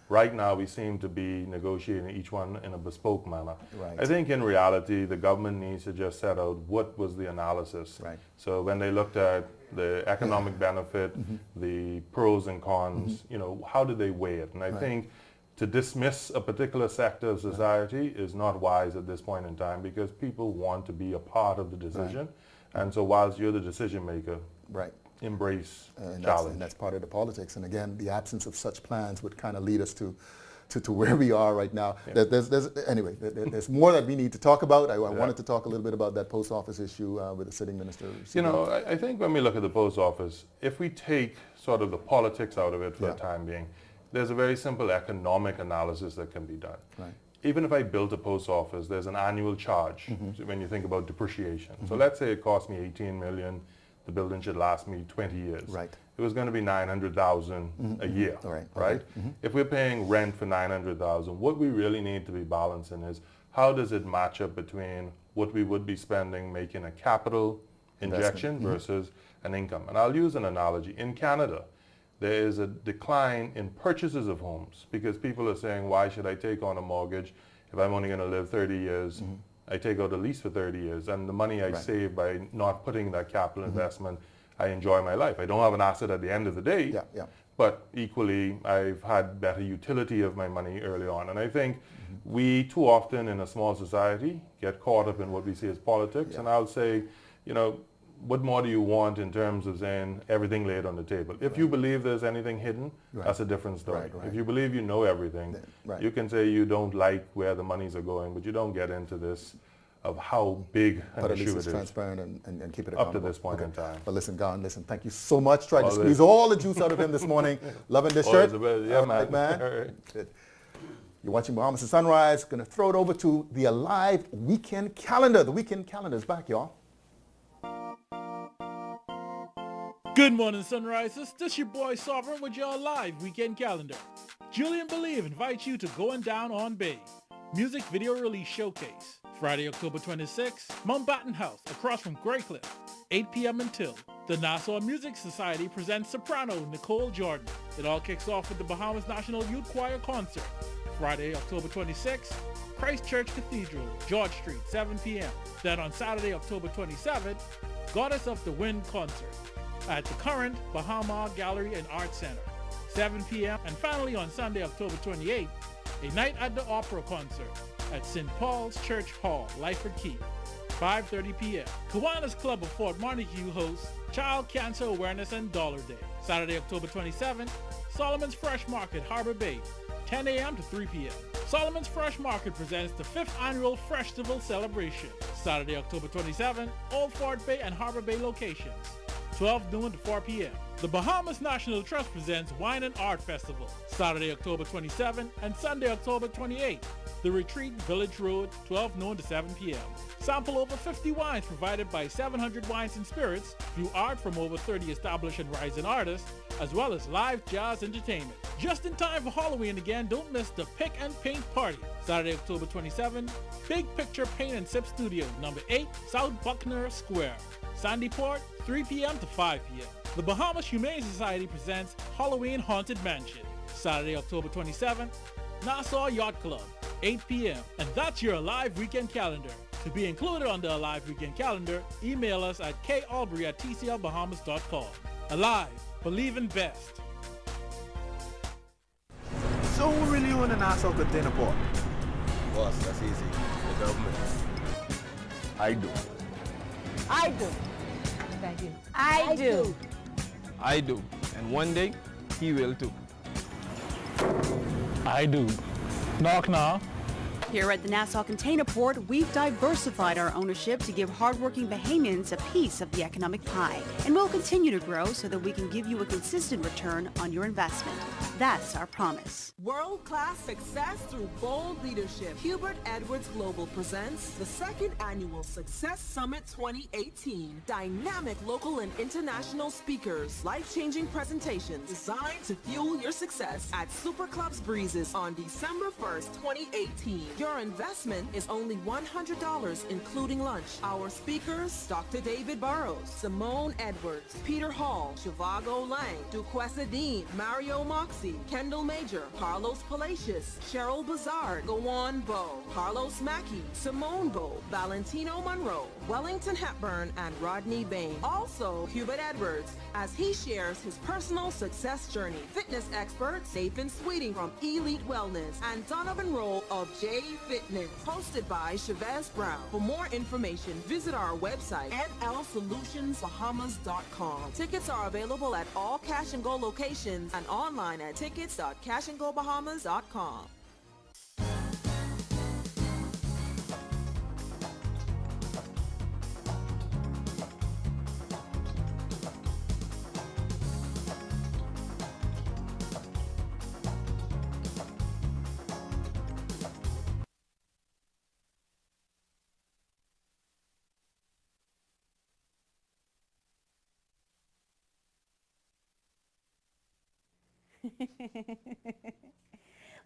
Right now, we seem to be negotiating each one in a bespoke manner. I think in reality, the government needs to just set out what was the analysis. So when they looked at the economic benefit, the pros and cons, you know, how did they weigh it? And I think to dismiss a particular sector of society is not wise at this point in time, because people want to be a part of the decision. And so whilst you're the decision maker, embrace challenge. And that's part of the politics. And again, the absence of such plans would kind of lead us to where we are right now. There's more that we need to talk about. I wanted to talk a little bit about that post office issue with the sitting minister. You know, I think when we look at the post office, if we take sort of the politics out of it for the time being, there's a very simple economic analysis that can be done. Even if I built a post office, there's an annual charge when you think about depreciation. So let's say it cost me $18 million. The building should last me 20 years. It was going to be $900,000 a year, right? If we're paying rent for $900,000, what we really need to be balancing is how does it match up between what we would be spending making a capital injection versus an income. And I'll use an analogy. In Canada, there is a decline in purchases of homes because people are saying, why should I take on a mortgage if I'm only going to live 30 years? I take out a lease for 30 years, and the money I save by not putting that capital investment, I enjoy my life. I don't have an asset at the end of the day, but equally, I've had better utility of my money early on. And I think we too often in a small society get caught up in what we see as politics. And I'll say, you know, what more do you want in terms of saying everything laid on the table? If you believe there's anything hidden, that's a different story. If you believe you know everything, you can say you don't like where the monies are going, but you don't get into this of how big an issue it is. Transparent and keep it up to this point in time. But listen, Gon, thank you so much. Tried to squeeze all the juice out of him this morning. Loving this shirt. Yeah, man. You're watching Bahamas at Sunrise. Going to throw it over to the Alive Weekend Calendar. The Weekend Calendar is back, y'all. Good morning, Sunrisers. This your boy Sovereign with your live weekend calendar. Julian Believe invites you to Going Down on Bay Music Video Release Showcase. Friday, October 26th, Mountbatten House, across from Greycliff, 8 p.m. until. The Nassau Music Society presents soprano Nicole Jordan. It all kicks off with the Bahamas National Youth Choir concert. Friday, October 26th, Christchurch Cathedral, George Street, 7 p.m. Then on Saturday, October 27th, Goddess of the Wind concert at the current Bahama Gallery and Arts Center, 7 p.m. And finally on Sunday, October 28th, a Night at the Opera concert at St. Paul's Church Hall, Lyford Key, 5:30 p.m. Kiwanis Club of Fort Montague hosts Child Cancer Awareness and Dollar Day. Saturday, October 27th, Solomon's Fresh Market, Harbor Bay, 10 a.m. to 3 p.m. Solomon's Fresh Market presents the 5th Annual Freshtival Celebration. Saturday, October 27th, Old Fort Bay and Harbor Bay locations, 12 noon to 4 p.m. The Bahamas National Trust presents Wine and Art Festival, Saturday, October 27th and Sunday, October 28th. The Retreat, Village Road, 12 noon to 7 p.m. Sample over 50 wines provided by 700 Wines and Spirits, view art from over 30 established and rising artists, as well as live jazz entertainment. Just in time for Halloween again, don't miss the Pick and Paint Party, Saturday, October 27th, Big Picture Paint and Sip Studio, number 8, South Buckner Square, Sandy Port, 3 p.m. to 5 p.m. The Bahamas Humane Society presents Halloween Haunted Mansion, Saturday, October 27th, Nassau Yacht Club, 8 p.m. And that's your Alive Weekend Calendar. To be included on the Alive Weekend Calendar, email us at kalbury@tclbahamas.com. Alive, believe in best. So who really own the Nassau Container Port? Boss, that's easy. The government. I do. I do. Thank you. I do. I do. And one day, he will too. I do. Knock knock. Here at the Nassau Container Port, we've diversified our ownership to give hardworking Bahamians a piece of the economic pie. And we'll continue to grow so that we can give you a consistent return on your investment. That's our promise. World-class success through bold leadership. Hubert Edwards Global presents the second annual Success Summit 2018. Dynamic local and international speakers, life-changing presentations designed to fuel your success at Super Clubs Breezes on December 1st, 2018. Your investment is only $100, including lunch. Our speakers, Dr. David Burrows, Simone Edwards, Peter Hall, Shivago Lang, Duquesa Dean, Mario Moxie, Kendall Major, Carlos Palacios, Cheryl Bazard, Gowon Bowe, Carlos Mackey, Simone Bowe, Valentino Monroe, Wellington Hepburn, and Rodney Bain. Also, Hubert Edwards, as he shares his personal success journey. Fitness expert Nathan Sweeting from Elite Wellness and Donovan Roll of J Fitness. Hosted by Chavez Brown. For more information, visit our website at lsolutionsbahamas.com. Tickets are available at all Cash and Go locations and online at tickets.cashandgobahamas.com.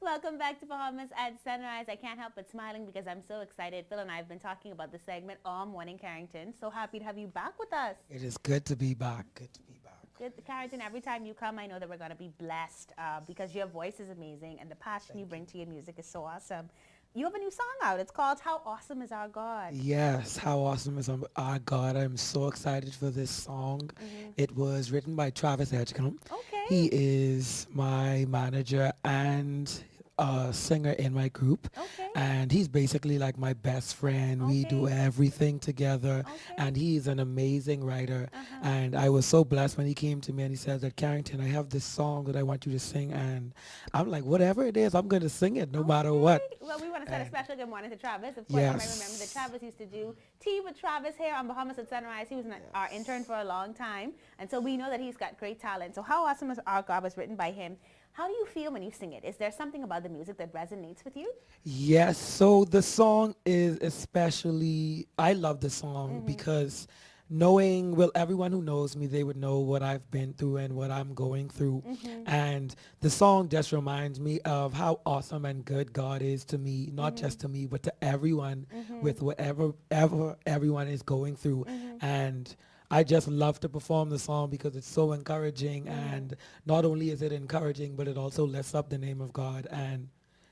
Welcome back to Bahamas at Sunrise. I can't help but smiling because I'm so excited. Phil and I have been talking about the segment all morning, Carrington. So happy to have you back with us. It is good to be back. Good to be back. Good, Carrington. Every time you come, I know that we're going to be blessed because your voice is amazing and the passion you bring to your music is so awesome. You have a new song out. It's called How Awesome Is Our God. Yes, How Awesome Is Our God. I'm so excited for this song. It was written by Travis Edgecombe. Okay. He is my manager and singer in my group. Okay. And he's basically like my best friend. We do everything together. And he's an amazing writer. And I was so blessed when he came to me and he said that, Carrington, I have this song that I want you to sing. And I'm like, whatever it is, I'm going to sing it no matter what. Well, we want to send a special good morning to Travis. Of course, I remember that Travis used to do Tea with Travis here on Bahamas at Sunrise. He was our intern for a long time. And so we know that he's got great talent. So How Awesome Is Our God was written by him. How do you feel when you sing it? Is there something about the music that resonates with you? Yes, so the song is especially, I love the song because knowing, well, everyone who knows me, they would know what I've been through and what I'm going through. And the song just reminds me of how awesome and good God is to me, not just to me, but to everyone with whatever everyone is going through. And I just love to perform the song because it's so encouraging, and not only is it encouraging, but it also lifts up the name of God. And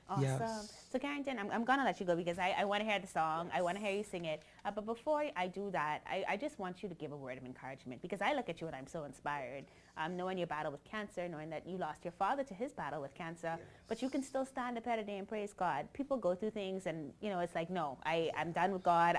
awesome. yes. So Carrington, I'm going to let you go because I want to hear the song. I want to hear you sing it. But before I do that, I just want you to give a word of encouragement because I look at you and I'm so inspired. Knowing your battle with cancer, knowing that you lost your father to his battle with cancer, but you can still stand up every day and praise God. People go through things and, you know, it's like, no, I'm done with God.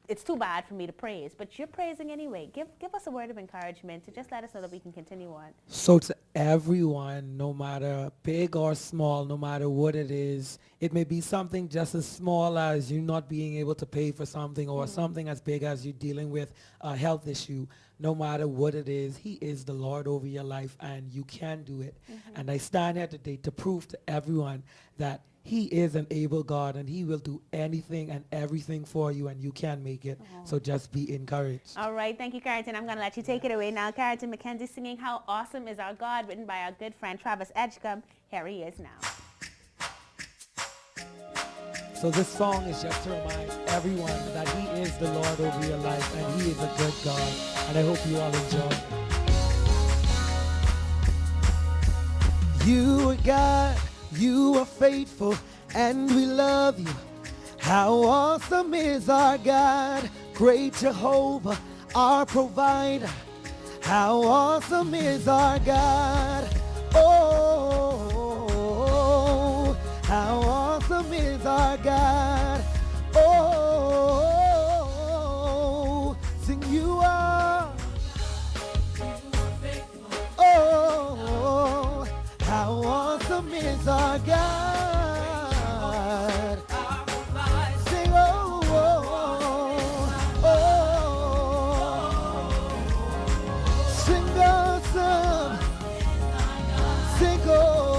It's too bad for me to praise, but you're praising anyway. Give us a word of encouragement to just let us know that we can continue on. So to everyone, no matter big or small, no matter what it is, it may be something just as small as you not being able to pay for something or something as big as you dealing with a health issue. No matter what it is, he is the Lord over your life and you can do it. And I stand here today to prove to everyone that he is an able God and he will do anything and everything for you and you can make it. So just be encouraged. All right. Thank you, Carrington. I'm going to let you take it away now. Carrington McKenzie singing How Awesome Is Our God, written by our good friend Travis Edgecombe. Here he is now. So this song is just to remind everyone that he is the Lord over your life and he is a good God. And I hope you all enjoy. You are God, you are faithful, and we love you. How awesome is our God, great Jehovah, our provider. How awesome is our God. Oh, how awesome is our God. Oh, sing you are. Oh, how awesome is our God. Sing oh, oh, oh. Sing awesome. Sing oh.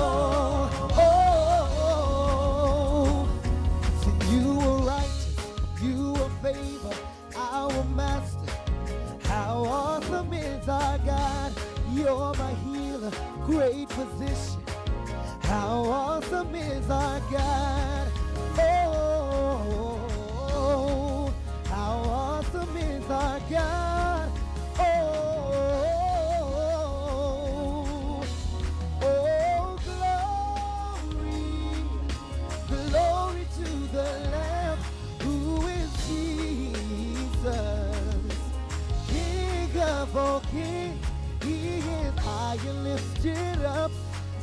it up.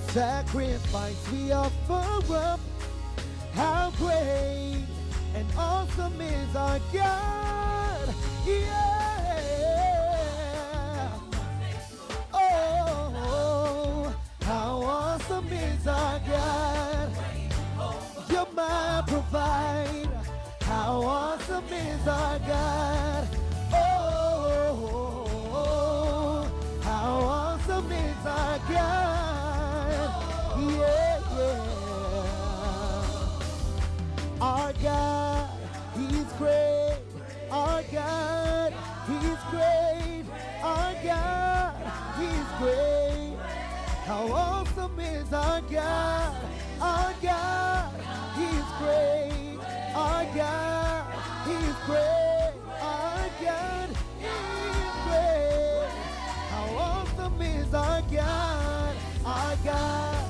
Sacrifice we offer up. How great and awesome is our God. Yeah. Oh, how awesome is our God. You're my provider. How awesome is our God. Oh, how awesome is our God. Yeah, yeah. Our God, He's great. Our God, He's great. Our God, He's great. How awesome is our God. Our God, He's great. Our God, He's great. Our God, He's great. How awesome is our God. Our God,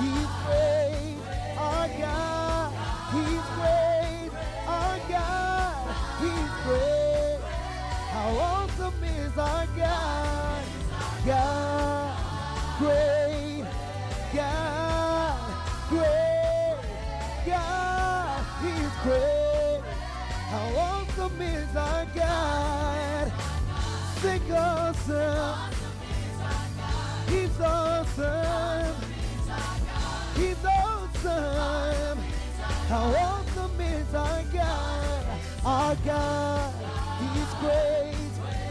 He's great. Our God, He's great. Our God, He's great. How awesome is our God. God, great. God, great. God, He's great. How awesome is our God. Sing awesome. He's awesome. He's awesome. How awesome is our God. Our God, He's great.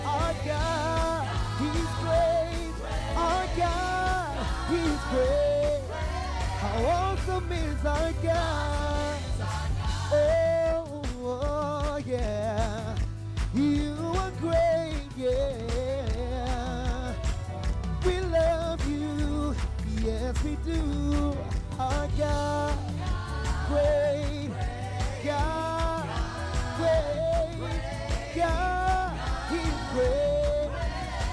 Our God, He's great. Our God, He's great. How awesome is our God. Oh, yeah. You are great, yeah. We love you, yes we do. Our God, great. God, great. God, He's great.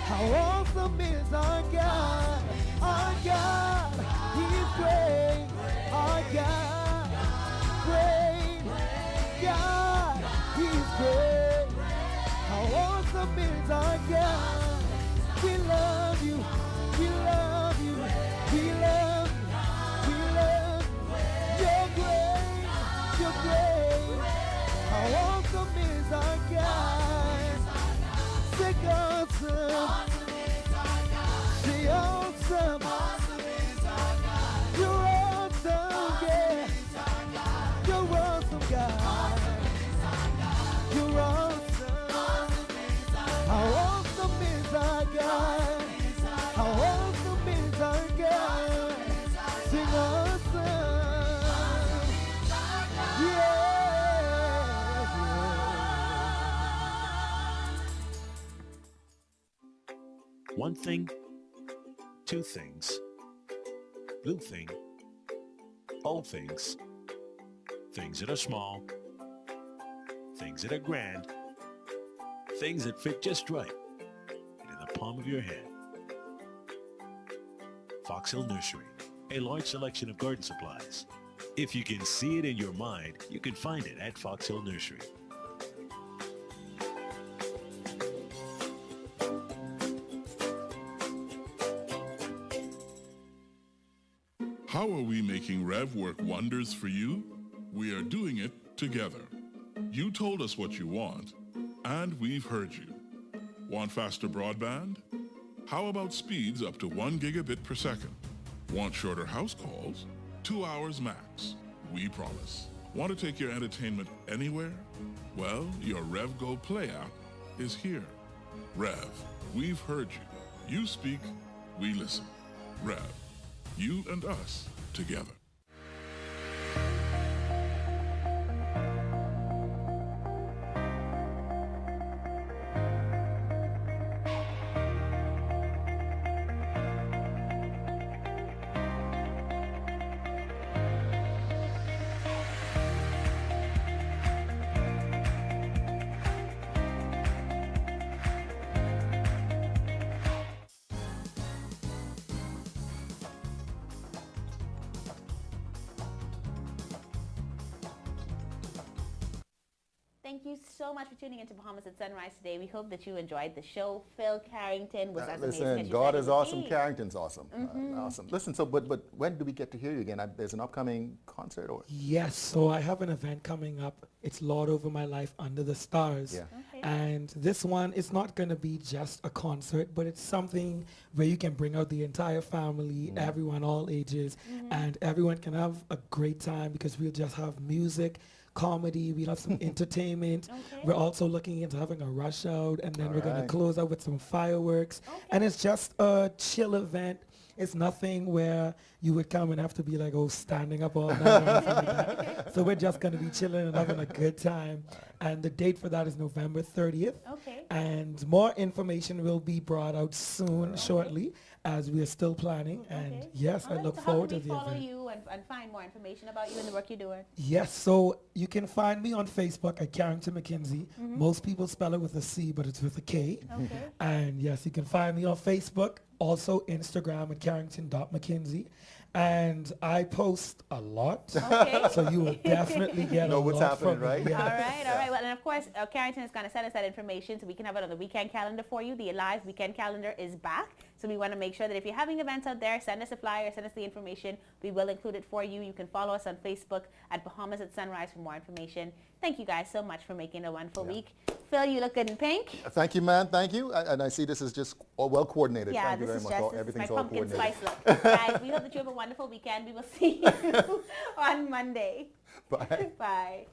How awesome is our God. Our God, He's great. Our God, great. God, He's great. How awesome is our God. We love you. We love you. We love you. We love you. You're great. You're great. How awesome is our God. Sing awesome. Say awesome. You're awesome, yeah. You're awesome, God. You're awesome. How awesome is our God. How awesome is our God. Sing awesome. Yeah. One thing, two things, blue thing, old things, things that are small, things that are grand, things that fit just right, and in the palm of your hand. Fox Hill Nursery, a large selection of garden supplies. If you can see it in your mind, you can find it at Fox Hill Nursery. How are we making Rev work wonders for you? We are doing it together. You told us what you want, and we've heard you. Want faster broadband? How about speeds up to 1 gigabit per second? Want shorter house calls? 2 hours max. We promise. Want to take your entertainment anywhere? Well, your Rev Go Play app is here. Rev, we've heard you. You speak, we listen. Rev, you and us together. Thank you so much for tuning into Bahamas at Sunrise today. We hope that you enjoyed the show. Phil Carrington was as amazing as Listen, you God said is he would awesome. be. Carrington's awesome. Awesome. Listen, so but when do we get to hear you again? There's an upcoming concert, or? Yes, so I have an event coming up. It's Lord Over My Life Under the Stars. Yeah. Okay. And this one, it's not going to be just a concert, but it's something where you can bring out the entire family, everyone, all ages, and everyone can have a great time because we'll just have music, comedy, we'll have some entertainment. Okay. We're also looking into having a rush out, and then we're going to right. close out with some fireworks. And it's just a chill event. It's nothing where you would come and have to be like, oh, standing up all night or anything like that. So we're just going to be chilling and having a good time. And the date for that is November 30th. Okay. And more information will be brought out soon, shortly, as we are still planning. And yes, I look forward to the follow event. you and find more information about you and the work you're doing? Yes, so you can find me on Facebook at Carrington McKenzie. Most people spell it with a C, but it's with a K. Okay. And yes, you can find me on Facebook, also Instagram at Carrington.McKenzie. And I post a lot, Okay. so you will definitely get Know a what's lot happening, from me. right? Yeah. All right, all right. Well, and of course, Carrington is going to send us that information so we can have it on the weekend calendar for you. The live weekend calendar is back. So we want to make sure that if you're having events out there, send us a flyer, send us the information. We will include it for you. You can follow us on Facebook at Bahamas at Sunrise for more information. Thank you guys so much for making a wonderful week. Phil, you look good in pink. Thank you, man. Thank you. And I see this is just all well coordinated. Yeah, Thank you this very is much. just this is my Everything's all pumpkin coordinated. spice look. Guys, we hope that you have a wonderful weekend. We will see you on Monday. Bye. Bye.